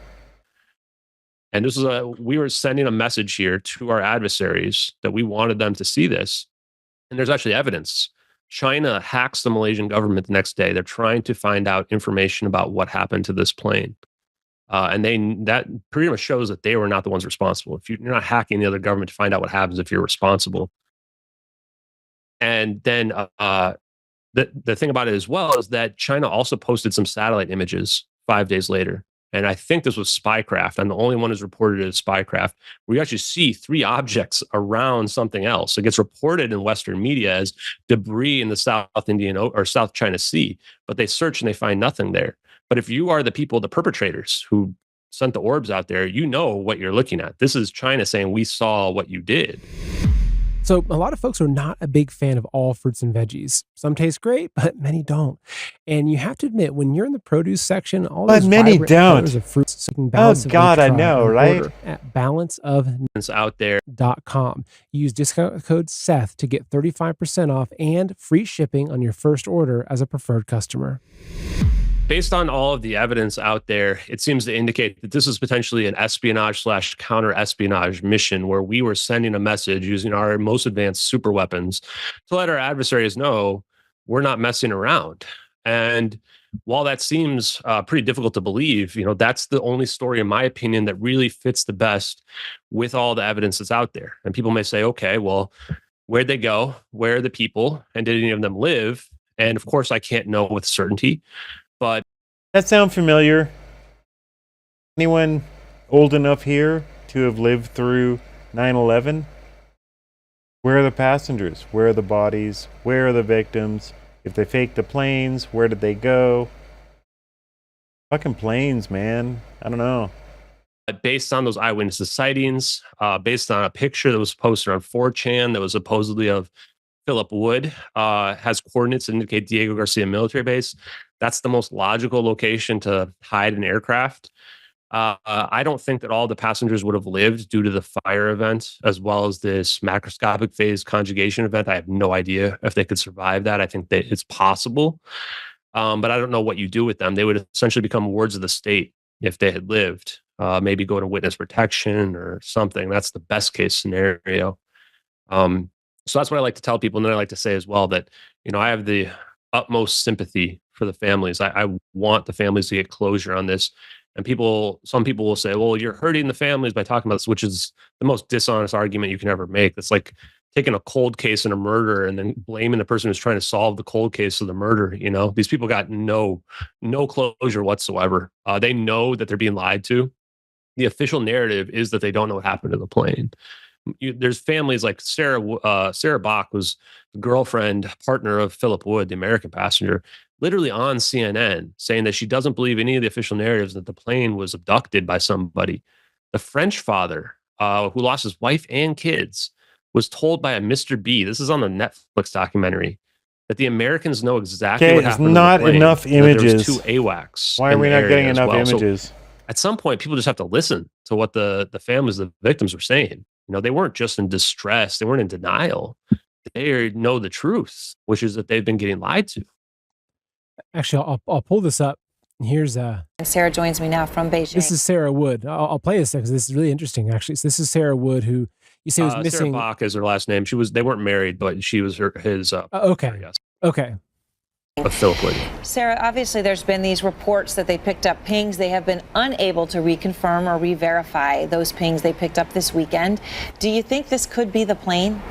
And this is we were sending a message here to our adversaries that we wanted them to see this. And there's actually evidence. China hacks the Malaysian government the next day. They're trying to find out information about what happened to this plane. And that pretty much shows that they were not the ones responsible. If you're not hacking the other government to find out what happens if you're responsible. And then the thing about it as well is that China also posted some satellite images 5 days later. And I think this was spycraft. I'm the only one who's reported it as spycraft. We actually see 3 objects around something else. It gets reported in Western media as debris in the South South China Sea, but they search and they find nothing there. But if you are the people, the perpetrators who sent the orbs out there, you know what you're looking at. This is China saying, we saw what you did. So a lot of folks are not a big fan of all fruits and veggies. Some taste great, but many don't. And you have to admit, when you're in the produce section, all those many vibrant don't. colors of fruits, so you can balance Oh God, I know, right? At balanceofness.com. Use discount code Seth to get 35% off and free shipping on your first order as a preferred customer. Based on all of the evidence out there, it seems to indicate that this is potentially an espionage/counter-espionage mission where we were sending a message using our most advanced super weapons to let our adversaries know we're not messing around. And while that seems pretty difficult to believe, that's the only story, in my opinion, that really fits the best with all the evidence that's out there. And people may say, okay, well, where'd they go? Where are the people? And did any of them live? And of course, I can't know with certainty. But that sound familiar? Anyone old enough here to have lived through 9/11? Where are the passengers? Where are the bodies? Where are the victims? If they faked the planes, where did they go? Fucking planes, man. I don't know. Based on those eyewitness sightings, based on a picture that was posted on 4chan that was supposedly of Philip Wood, has coordinates that indicate Diego Garcia military base. That's the most logical location to hide an aircraft. I don't think that all the passengers would have lived due to the fire event, as well as this macroscopic phase conjugation event. I have no idea if they could survive that. I think that it's possible, but I don't know what you do with them. They would essentially become wards of the state if they had lived. Maybe go to witness protection or something. That's the best case scenario. So that's what I like to tell people. And then I like to say as well that, I have the utmost sympathy for the families. I want the families to get closure on this. And some people will say, well, you're hurting the families by talking about this, which is the most dishonest argument you can ever make. It's like taking a cold case and a murder and then blaming the person who's trying to solve the cold case of the murder. These people got no closure whatsoever. They know that they're being lied to. The official narrative is that they don't know what happened to the plane. There's families like Sarah Bach was the girlfriend, partner of Philip Wood, the American passenger, literally on CNN saying that she doesn't believe any of the official narratives that the plane was abducted by somebody. The French father, who lost his wife and kids, was told by a Mr. B, this is on the Netflix documentary, that the Americans know exactly what happened. Not to the plane, enough images. There was 2 AWACS. Why are we not getting enough images? So at some point, people just have to listen to what the families of the victims were saying. They weren't just in distress. They weren't in denial. They know the truth, which is that they've been getting lied to. Actually, I'll pull this up. Here's Sarah joins me now from Beijing. This is Sarah Wood. I'll play this because this is really interesting. Actually, so this is Sarah Wood, who you say was missing. Sarah Bach is her last name. They weren't married, but she was his. Okay. Yes. Okay. Of Philip Wood. Sarah, obviously there's been these reports that they picked up pings. They have been unable to reconfirm or re-verify those pings they picked up this weekend. Do you think this could be the plane?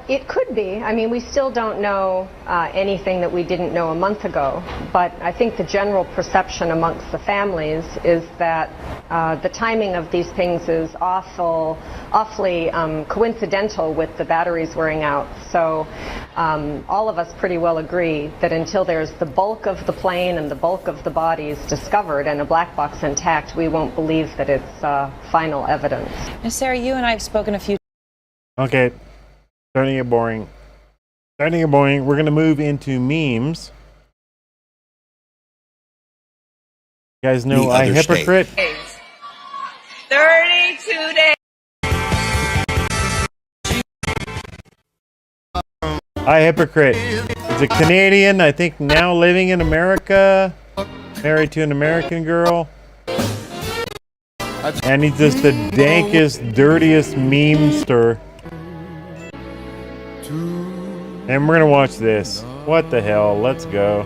It could be. I mean, we still don't know anything that we didn't know a month ago, but I think the general perception amongst the families is that the timing of these pings is awfully coincidental with the batteries wearing out. So all of us pretty well agree that until there's the bulk of the plane and the bulk of the bodies discovered and a black box intact, we won't believe that it's final evidence. Now, Sarah, you and I have spoken a few. Okay. Starting to get boring. We're going to move into memes. You guys know I hypocrite. 32 days. I hypocrite. He's a Canadian, I think now living in America. Married to an American girl. And he's just the dankest, dirtiest memester. And we're gonna watch this. What the hell? Let's go.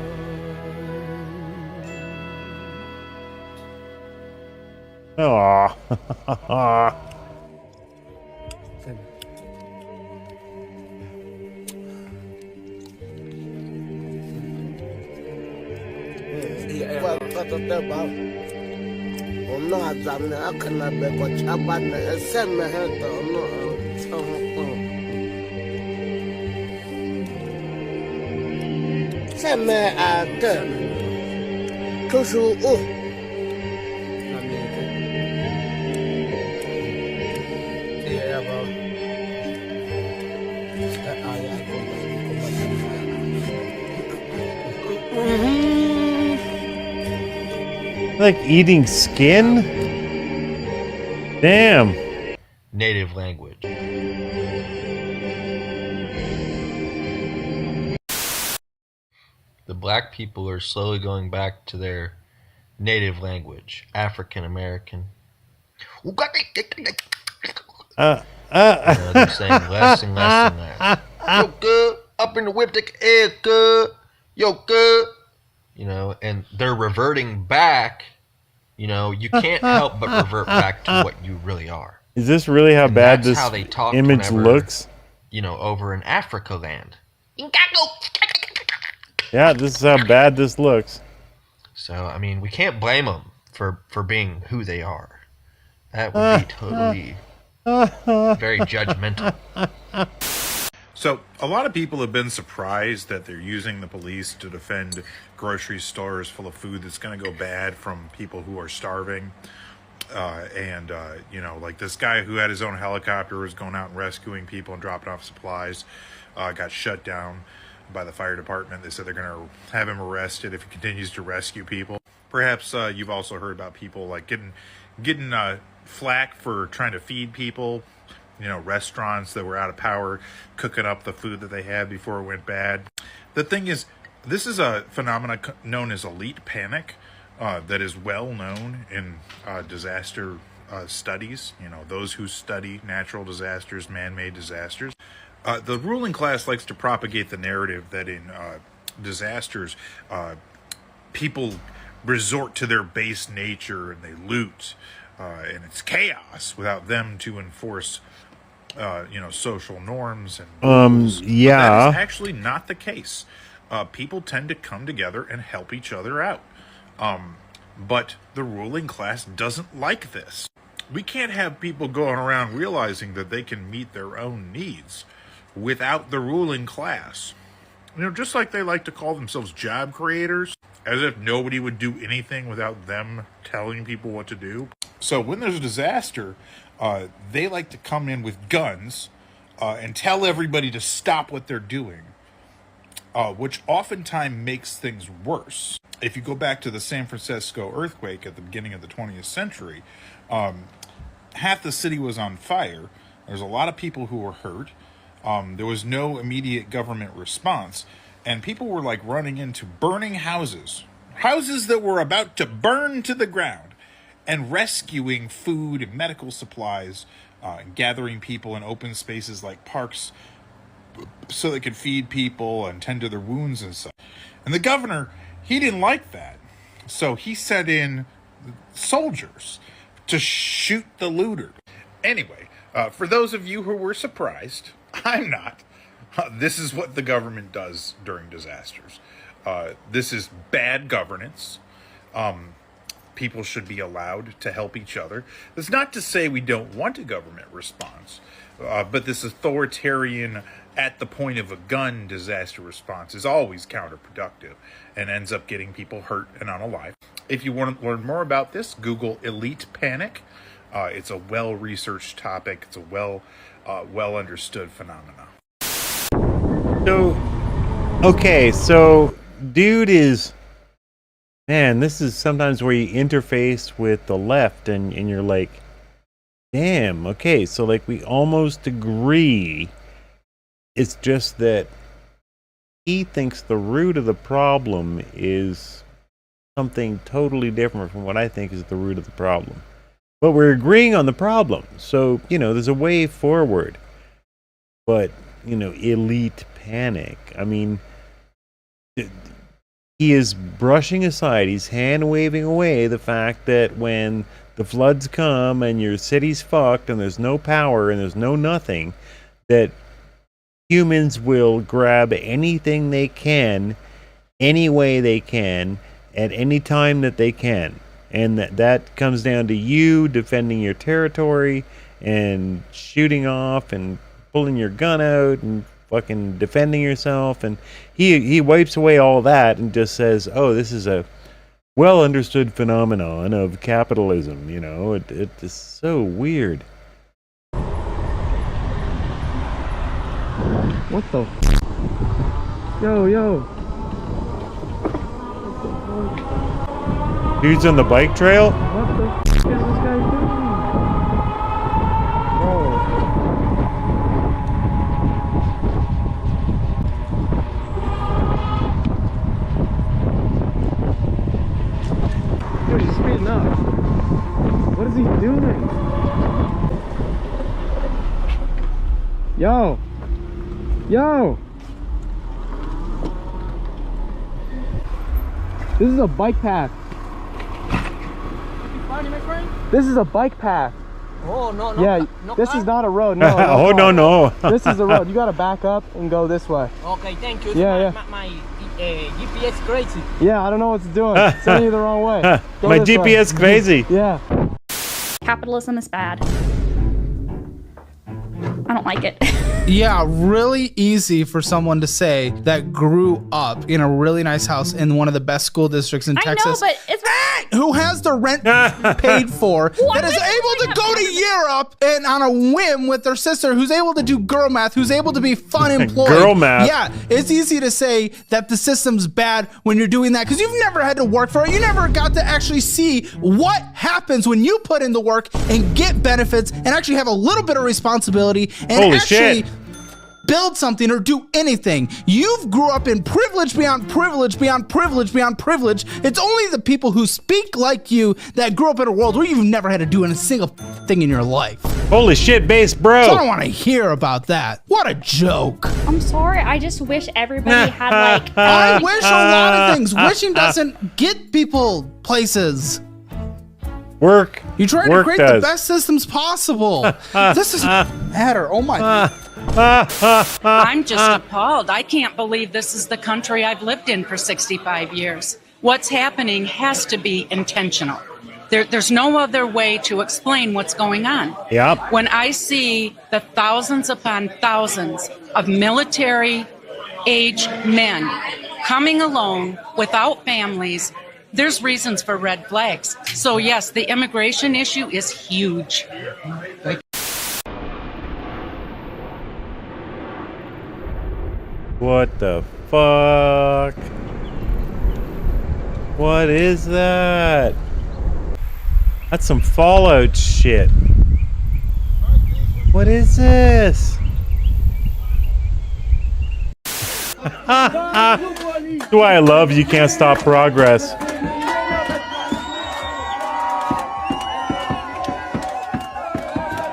Aww. Like eating skin? Damn. Native language. The black people are slowly going back to their native language, African American. They're saying less and less and less. Yo, good. Up in the whip, take air, good. Yo, good. You know, and they're reverting back. You know, you can't help but revert back to what you really are. Is this really how bad this how they talk image looks? You know, over in Africa land. Yeah, this is how bad this looks. So, I mean, we can't blame them for being who they are. That would be totally very judgmental. So, a lot of people have been surprised that they're using the police to defend grocery stores full of food that's going to go bad from people who are starving. You know, like this guy who had his own helicopter was going out and rescuing people and dropping off supplies, got shut down by the fire department. They said they're going to have him arrested if he continues to rescue people. Perhaps you've also heard about people like getting flack for trying to feed people. You know, restaurants that were out of power, cooking up the food that they had before it went bad. The thing is, this is a phenomenon known as elite panic that is well known in disaster studies. You know, those who study natural disasters, man-made disasters. The ruling class likes to propagate the narrative that in disasters, people resort to their base nature and they loot, and it's chaos without them to enforce you know, social norms and rules. Yeah. That is actually not the case. People tend to come together and help each other out. But the ruling class doesn't like this. We can't have people going around realizing that they can meet their own needs without the ruling class. You know, just like they like to call themselves job creators, as if nobody would do anything without them telling people what to do. So when there's a disaster, they like to come in with guns and tell everybody to stop what they're doing, which oftentimes makes things worse. If you go back to the San Francisco earthquake at the beginning of the 20th century, half the city was on fire. There's a lot of people who were hurt. There was no immediate government response, and people were like running into burning houses that were about to burn to the ground, and rescuing food and medical supplies, and gathering people in open spaces like parks so they could feed people and tend to their wounds and stuff. And the governor, he didn't like that. So he sent in soldiers to shoot the looter. Anyway, for those of you who were surprised, I'm not. This is what the government does during disasters. This is bad governance. People should be allowed to help each other. That's not to say we don't want a government response, but this authoritarian, at the point of a gun disaster response is always counterproductive and ends up getting people hurt and unalive. If you want to learn more about this, Google elite panic. It's a well-researched topic. It's a well-understood phenomenon. So, okay, so dude is, man, this is sometimes where you interface with the left and you're like, damn, okay, so like we almost agree. It's just that he thinks the root of the problem is something totally different from what I think is the root of the problem. But we're agreeing on the problem. So, you know, there's a way forward. But, you know, elite panic. I mean, he is brushing aside, he's hand-waving away the fact that when the floods come and your city's fucked and there's no power and there's no nothing, that humans will grab anything they can, any way they can, at any time that they can. And that comes down to you defending your territory and shooting off and pulling your gun out and fucking defending yourself. And he wipes away all that and just says, oh, this is a well understood phenomenon of capitalism. You know, it is so weird. What the? Yo. Dude's on the bike trail? What the f is this guy doing? Dude, he's speeding up. What is he doing? Yo! This is a bike path. This is a bike path. Oh, no. Yeah, this is not a road. No. Oh, no. This is the road. You gotta back up and go this way. Okay, thank you. Yeah. My GPS crazy. Yeah, I don't know what it's doing. It's sending you the wrong way. Go My this GPS way. crazy. Yeah. Capitalism is bad. I don't like it. Yeah, really easy for someone to say that grew up in a really nice house in one of the best school districts in Texas. I know, but it's who has the rent paid for, that is able to go to Europe and on a whim with their sister, who's able to do girl math, who's able to be fun employed. Girl math. Yeah, it's easy to say that the system's bad when you're doing that because you've never had to work for it. You never got to actually see what happens when you put in the work and get benefits and actually have a little bit of responsibility and Holy actually shit. build something or do anything. You've grew up in privilege beyond privilege beyond privilege beyond privilege. It's only the people who speak like you that grew up in a world where you've never had to do a single thing in your life. Holy shit, base bro. So I don't want to hear about that. What a joke. I'm sorry. I just wish everybody had like. I wish a lot of things. Wishing doesn't get people places. Work. You try to create the best systems possible. This is matter. Oh my. I'm just appalled. I can't believe this is the country I've lived in for 65 years. What's happening has to be intentional. There's no other way to explain what's going on. Yep. When I see the thousands upon thousands of military-age men coming alone without families, there's reasons for red flags. So yes, the immigration issue is huge. What the fuck? What is that? That's some Fallout shit. What is this? That's why I love You Can't Stop Progress.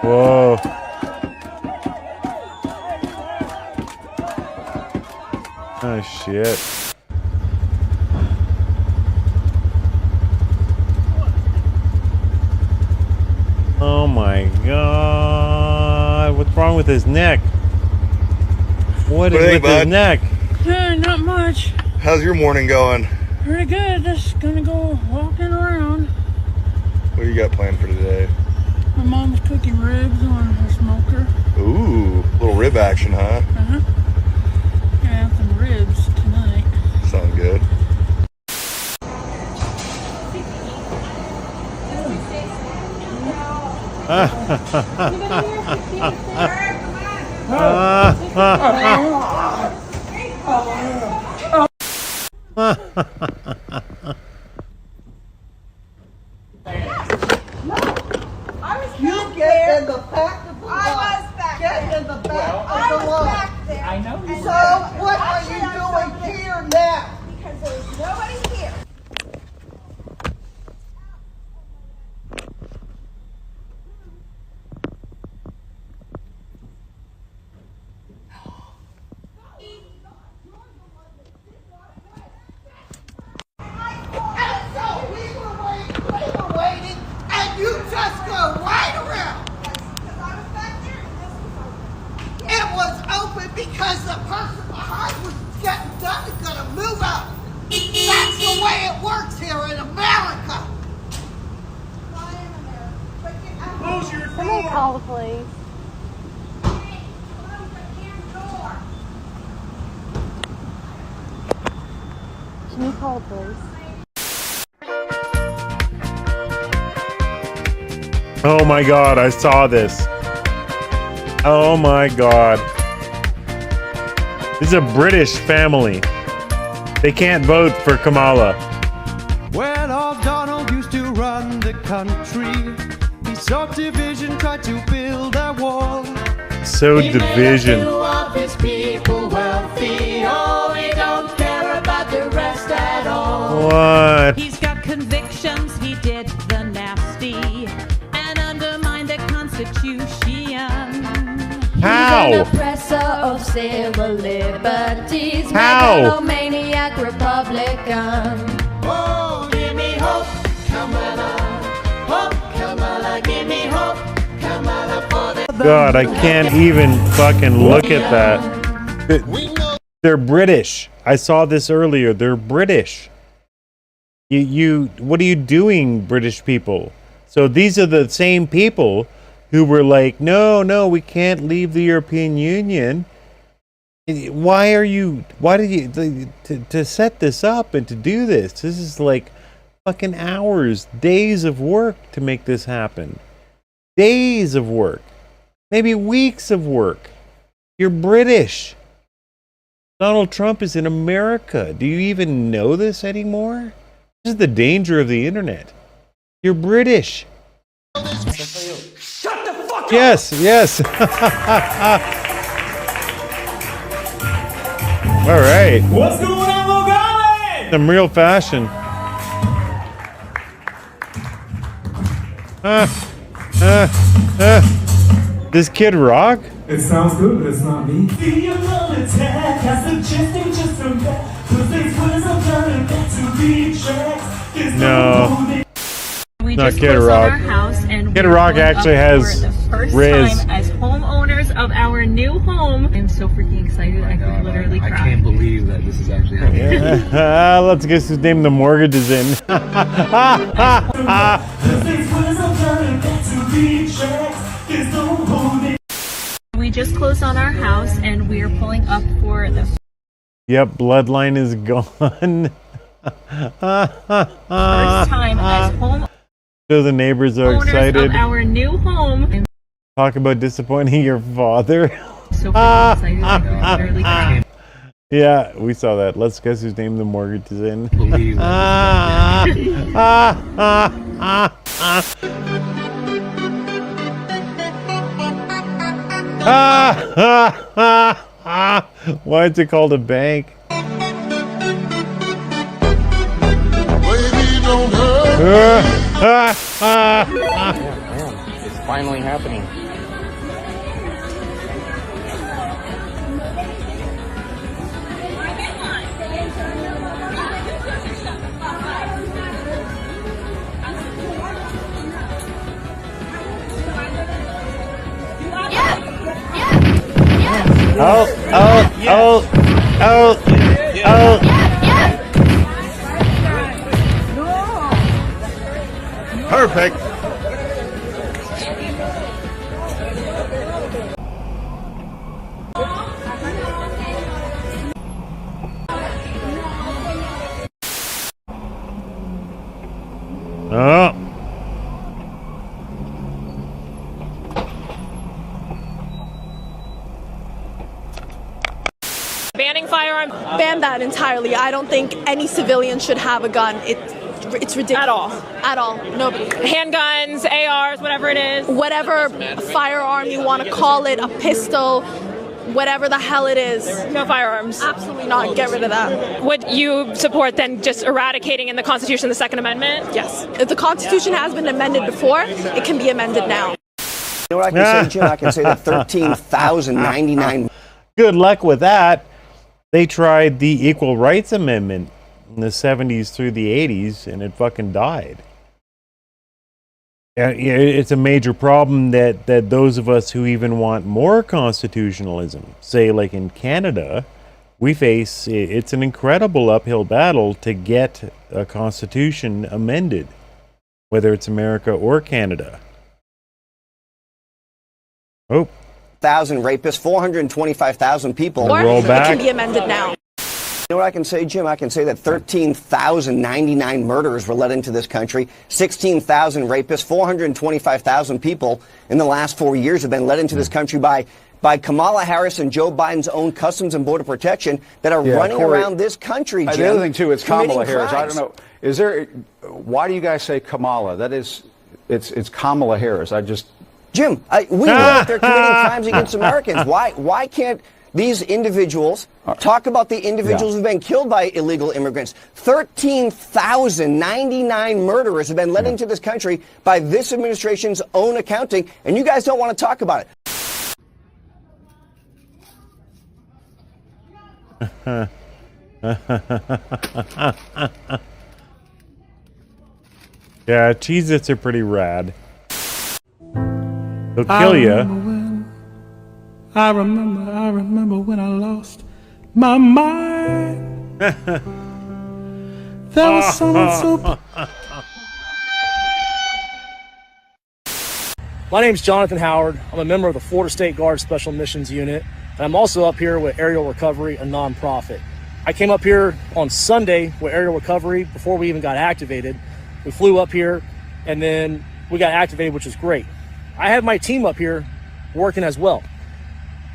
Whoa. Oh shit. Oh my god. What's wrong with his neck? What is with his neck? Not much. How's your morning going? Pretty good. Just gonna go walking around. What do you got planned for today? My mom's cooking ribs on her smoker. Ooh, little rib action, huh? Uh-huh. Gonna have some ribs tonight. Sounds good. You get in the back of the line. I was back there. Get in the back of the line. I know you were. So, what are you doing here now? Because there's nobody here. call the police? Can you call the police? Oh my God, I saw this. Oh my God. This is a British family. They can't vote for Kamala. When old Donald used to run the country, he sought division, tried to build a wall. So division. Of his people wealthy. Oh, he don't care about the rest at all. What? He's got convictions, he did the nasty and undermined the Constitution. How? He's an oppressor of civil liberties. How? Megalomaniac Republican. Oh, give me hope, Kamala. Hope, Kamala, give me hope, Kamala, for the... God, I can't even fucking look at that. They're British. I saw this earlier. They're British. What are you doing, British people? So these are the same people who were like, no, we can't leave the European Union. Why did you, to set this up and to do this? This is like fucking hours, days of work to make this happen. Days of work. Maybe weeks of work. You're British. Donald Trump is in America. Do you even know this anymore? This is the danger of the internet. You're British. Shut the fuck up! Yes. All right. What's going on, Long Island? Some real fashion. This Kid Rock? It sounds good, but it's not me. No. We Not just Kid closed on Rock. our house and Kid we're Rock going actually up has for the first Riz. time as homeowners of our new home. I'm so freaking excited. I could literally cry. I can't believe that this is actually happening. Let's guess whose name the mortgage is in. We just closed on our house and we're pulling up for the Yep, bloodline is gone. first time as homeowners So the neighbors are excited. of our new home. Talk about disappointing your father. So freaking excited. I could literally cry. Yeah, we saw that. Let's guess whose name the mortgage is in. Believe Why is it called a bank? It's finally happening. Perfect. Oh. Banning firearms. Ban that entirely. I don't think any civilian should have a gun. It's ridiculous. At all. Nobody. Handguns, ARs, whatever it is. Whatever firearm you want to call it, a pistol, whatever the hell it is. No firearms. Absolutely not. Get rid of that. Would you support then just eradicating in the Constitution the Second Amendment? Yes. If the Constitution has been amended before, it can be amended now. You know what I can say, Jim? I can say that 13,099. Good luck with that. They tried the Equal Rights Amendment in the 70s through the 80s, and it fucking died. It's a major problem that those of us who even want more constitutionalism, say like in Canada, we face. It's an incredible uphill battle to get a constitution amended, whether it's America or Canada. Oh. 1,000 rapists, 425,000 people. Roll It back. can be amended now. You know what I can say, Jim? I can say that 13,099 murderers were let into this country, 16,000 rapists, 425,000 people in the last 4 years have been let into this country by Kamala Harris and Joe Biden's own Customs and Border Protection that are running Corey, around this country, Jim. The other thing, too, it's Kamala committing Harris. crimes. I don't know. Is there, why do you guys say Kamala? That is, it's Kamala Harris. Jim, we know that they're committing crimes against Americans. Why can't these individuals talk about the individuals who've been killed by illegal immigrants? 13,099 murderers have been let into this country by this administration's own accounting, and you guys don't want to talk about it. Yeah, Cheez-Its are pretty rad. They'll kill you. I remember when I lost my mind. There was someone so... My name's Jonathan Howard. I'm a member of the Florida State Guard Special Missions Unit, and I'm also up here with Aerial Recovery, a nonprofit. I came up here on Sunday with Aerial Recovery before we even got activated. We flew up here, and then we got activated, which is great. I have my team up here working as well.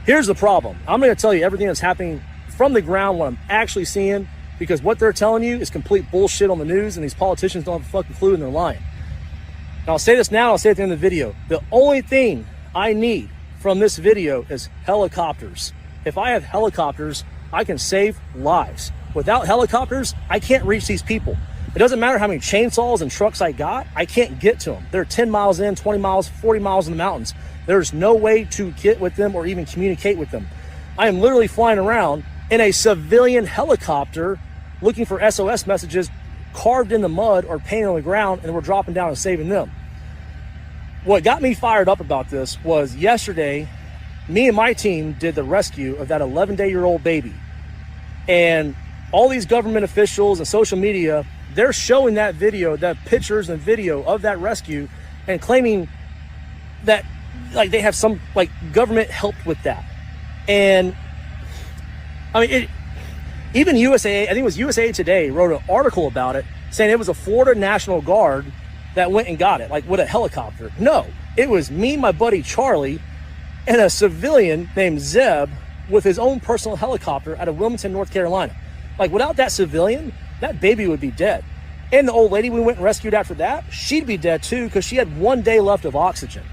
Here's the problem. I'm going to tell you everything that's happening from the ground, what I'm actually seeing, because what they're telling you is complete bullshit on the news, and these politicians don't have a fucking clue, and they're lying. And I'll say this now, I'll say it at the end of the video. The only thing I need from this video is helicopters. If I have helicopters, I can save lives. Without helicopters, I can't reach these people. It doesn't matter how many chainsaws and trucks I got, I can't get to them. They're 10 miles in, 20 miles, 40 miles in the mountains. There's no way to get with them or even communicate with them. I am literally flying around in a civilian helicopter looking for SOS messages carved in the mud or painted on the ground, and we're dropping down and saving them. What got me fired up about this was yesterday, me and my team did the rescue of that 11-day-old baby. And all these government officials and social media, they're showing that video, that pictures and video of that rescue, and claiming that like they have some like government helped with that. And I mean, even USA, I think it was USA Today, wrote an article about it saying it was a Florida National Guard that went and got it, like with a helicopter. No, it was me, my buddy Charlie, and a civilian named Zeb with his own personal helicopter out of Wilmington, North Carolina. Like without that civilian, that baby would be dead. And the old lady we went and rescued after that, she'd be dead too because she had 1 day left of oxygen.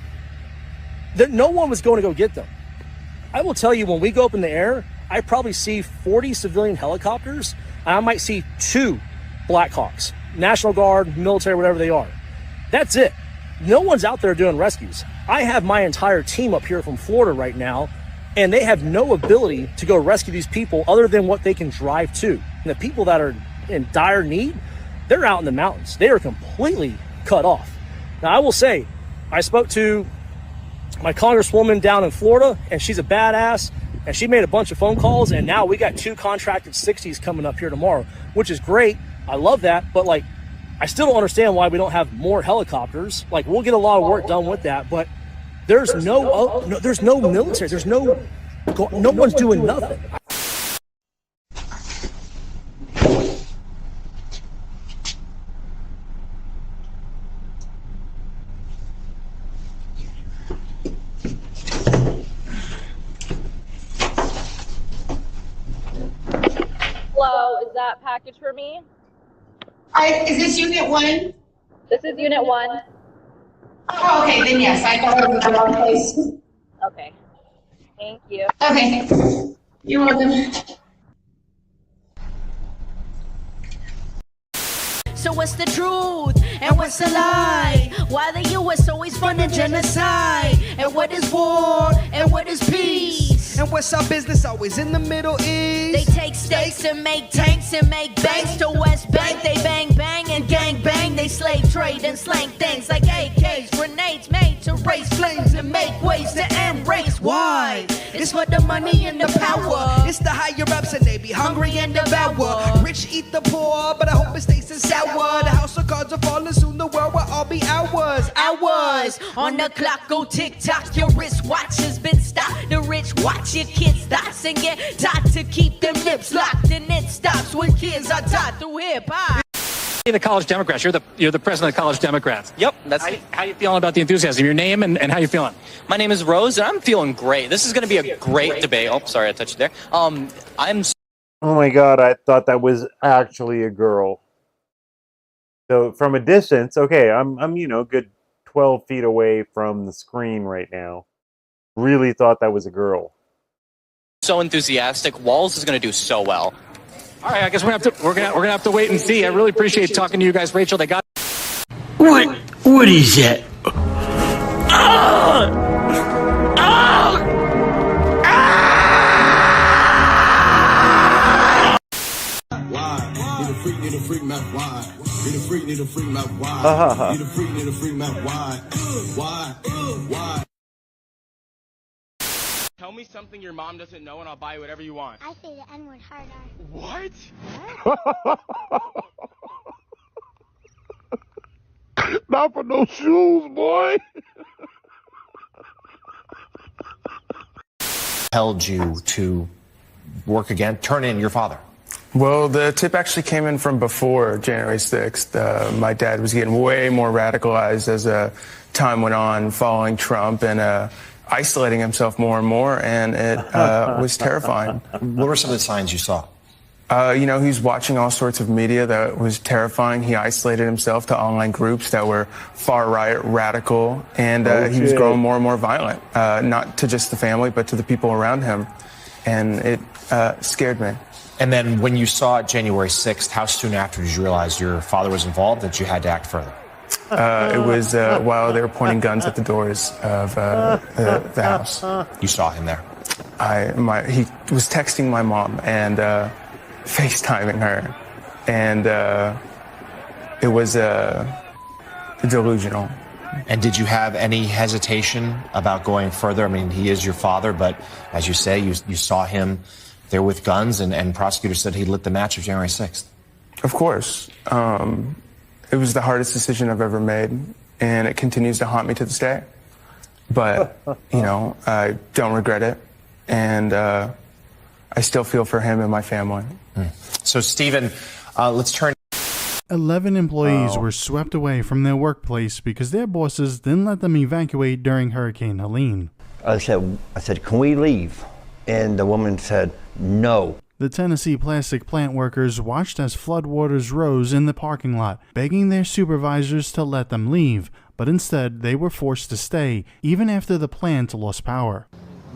No one was going to go get them. I will tell you, when we go up in the air, I probably see 40 civilian helicopters, and I might see 2 Blackhawks, National Guard, military, whatever they are. That's it. No one's out there doing rescues. I have my entire team up here from Florida right now, and they have no ability to go rescue these people other than what they can drive to. And the people that are in dire need, they're out in the mountains. They are completely cut off. Now, I will say, I spoke to my congresswoman down in Florida, and she's a badass, and she made a bunch of phone calls, and now we got 2 contracted 60s coming up here tomorrow, which is great. I love that, but like, I still don't understand why we don't have more helicopters. Like, we'll get a lot of work done with that, but there's no military. There's no one's doing nothing. Hello, is that package for me? Is this Unit 1? This is Unit 1. Oh, okay, then yes, I thought it was the wrong place. Okay. Thank you. Okay. You're welcome. So what's the truth and what's the lie? Why the U.S. always funding genocide? And what is war and what is peace? And what's our business always in the Middle East? They take stakes and make tanks and make banks. To West Bank they bang bang and gang bang. They slave trade and slang things like AKs, grenades made to raise flames and make ways to end race. Why? It's for the money and the power. It's the higher ups and they be hungry and devour. Rich eat the poor, but I hope it stays in sour. The house of cards are falling soon the world will all be ours. Hours on the clock, go tick tock. Your wristwatch has been stopped. The rich watch your kids thoughts and get taught to keep them lips locked. And it stops when kids are taught through hip hop. The College Democrats. You're the president of the College Democrats. Yep, that's how you feeling about the enthusiasm? Your name and how you feeling? My name is Rose, and I'm feeling great. This is going to be a great debate. Oh, sorry, I touched you there. I'm. Oh my god, I thought that was actually a girl. So from a distance, okay, I'm you know, good 12 feet away from the screen right now. Really thought that was a girl. so enthusiastic. Walls is going to do so well. All right, I guess we're gonna have to wait and see. I really appreciate talking to you guys, Rachel. They got. What is that? Tell me something your mom doesn't know and I'll buy you whatever you want. I say the N-word harder. What? Not for no shoes, boy. Held you to work again, turn in your father? Well, the tip actually came in from before January 6th. My dad was getting way more radicalized as time went on, following Trump and isolating himself more and more, and it was terrifying. What were some of the signs you saw? You know, he was watching all sorts of media that was terrifying. He isolated himself to online groups that were far-right, radical, and he was growing more and more violent, not to just the family, but to the people around him, and it scared me. And then when you saw it January 6th, how soon after did you realize your father was involved, that you had to act further? It was while they were pointing guns at the doors of the house. You saw him there? He was texting my mom and FaceTiming her, and it was delusional. And did you have any hesitation about going further? I mean, he is your father, but as you say, you saw him there with guns, and prosecutors said he lit the match of January 6th. Of course. It was the hardest decision I've ever made, and it continues to haunt me to this day. But, you know, I don't regret it, and I still feel for him and my family. So, Stephen, let's turn. 11 employees were swept away from their workplace because their bosses didn't let them evacuate during Hurricane Helene. I said, can we leave? And the woman said, no. The Tennessee plastic plant workers watched as floodwaters rose in the parking lot, begging their supervisors to let them leave, but instead they were forced to stay, even after the plant lost power.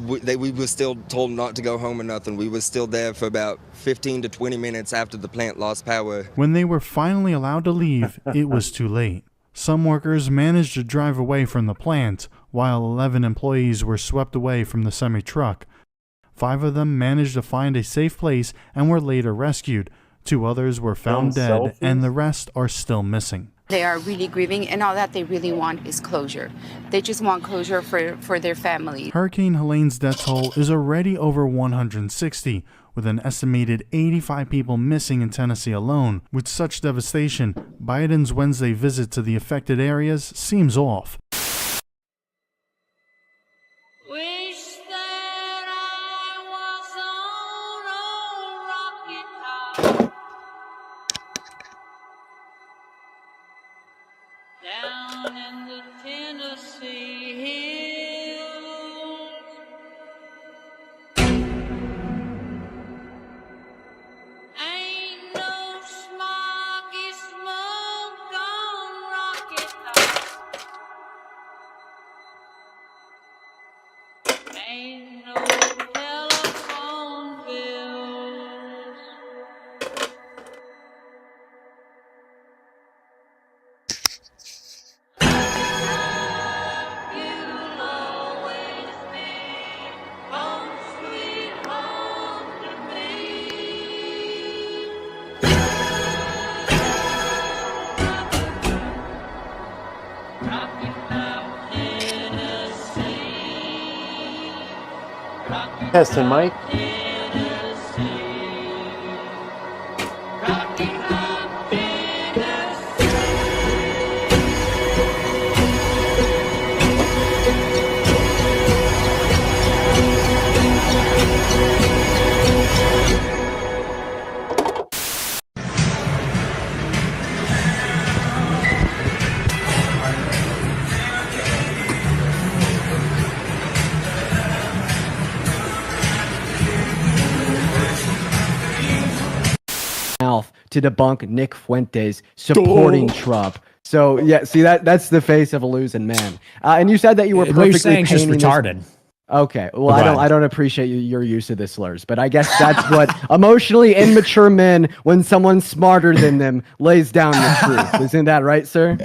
We were still told not to go home or nothing. We were still there for about 15 to 20 minutes after the plant lost power. When they were finally allowed to leave, it was too late. Some workers managed to drive away from the plant, while 11 employees were swept away from the semi-truck. 5 of them managed to find a safe place and were later rescued. 2 others were found dead, and the rest are still missing. They are really grieving, and all that they really want is closure. They just want closure for their family. Hurricane Helene's death toll is already over 160, with an estimated 85 people missing in Tennessee alone. With such devastation, Biden's Wednesday visit to the affected areas seems off. Down in the Tennessee hills, ain't no smoggy smoke on Rocket Top. Ain't no telephone bills. Testing, Mike. to debunk Nick Fuentes supporting Trump. So yeah, see that's the face of a losing man. And you said that you were perfectly What you're saying is just painting retarded. This... Okay, well I don't appreciate your use of the slurs, but I guess that's what emotionally immature men, when someone smarter than them lays down the truth. Isn't that right, sir?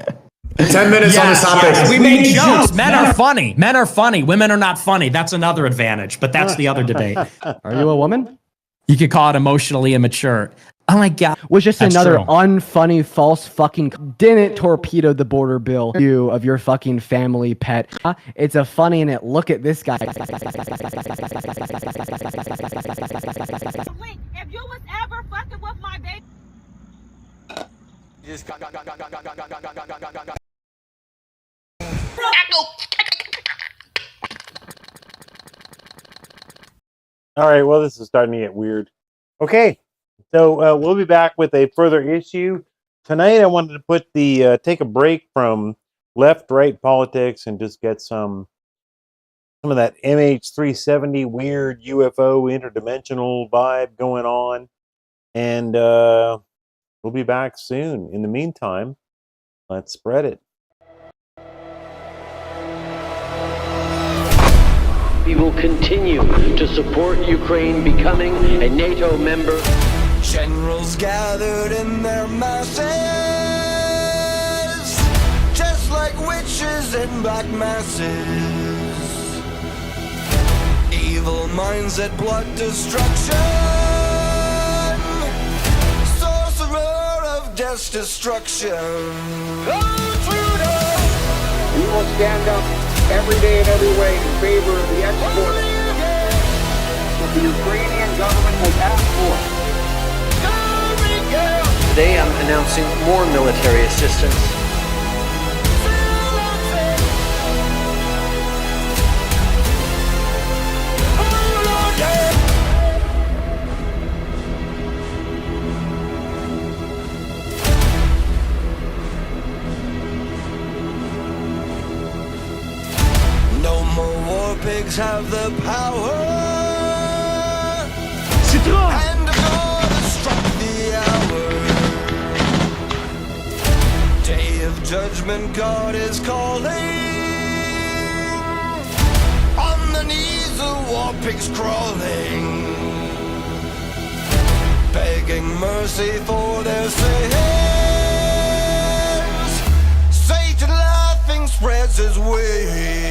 10 minutes on this topic. Yes. We made jokes. Men are funny. Men are funny. Women are not funny. That's another advantage, but that's the other debate. Are you a woman? You could call it emotionally immature. Oh my God. Was just That's another true. unfunny, false fucking... Didn't torpedo the border bill you of your fucking family pet. It's a funny and it. Look at this guy. If you was ever fucking with my baby... All right, well, this is starting to get weird. Okay, so we'll be back with a further issue. Tonight I wanted to put the take a break from left-right politics and just get some of that MH370 weird UFO interdimensional vibe going on. And we'll be back soon. In the meantime, let's spread it. We will continue to support Ukraine becoming a NATO member. Generals gathered in their masses, just like witches in black masses. Evil minds at blood destruction, sorcerer of death's destruction. We will stand up every day and every way in favor of the export that the Ukrainian government has asked for. Today I'm announcing more military assistance. No more war pigs have the power. And God has struck the hour. Day of judgment, God is calling. On the knees, the war pigs crawling, begging mercy for their sins. Satan laughing spreads his wings.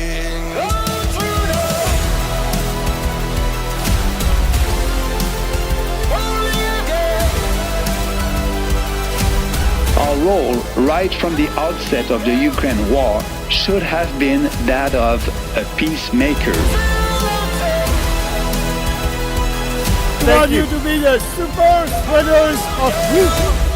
Our role right from the outset of the Ukraine war should have been that of a peacemaker. I want you to be the super spreaders of youth.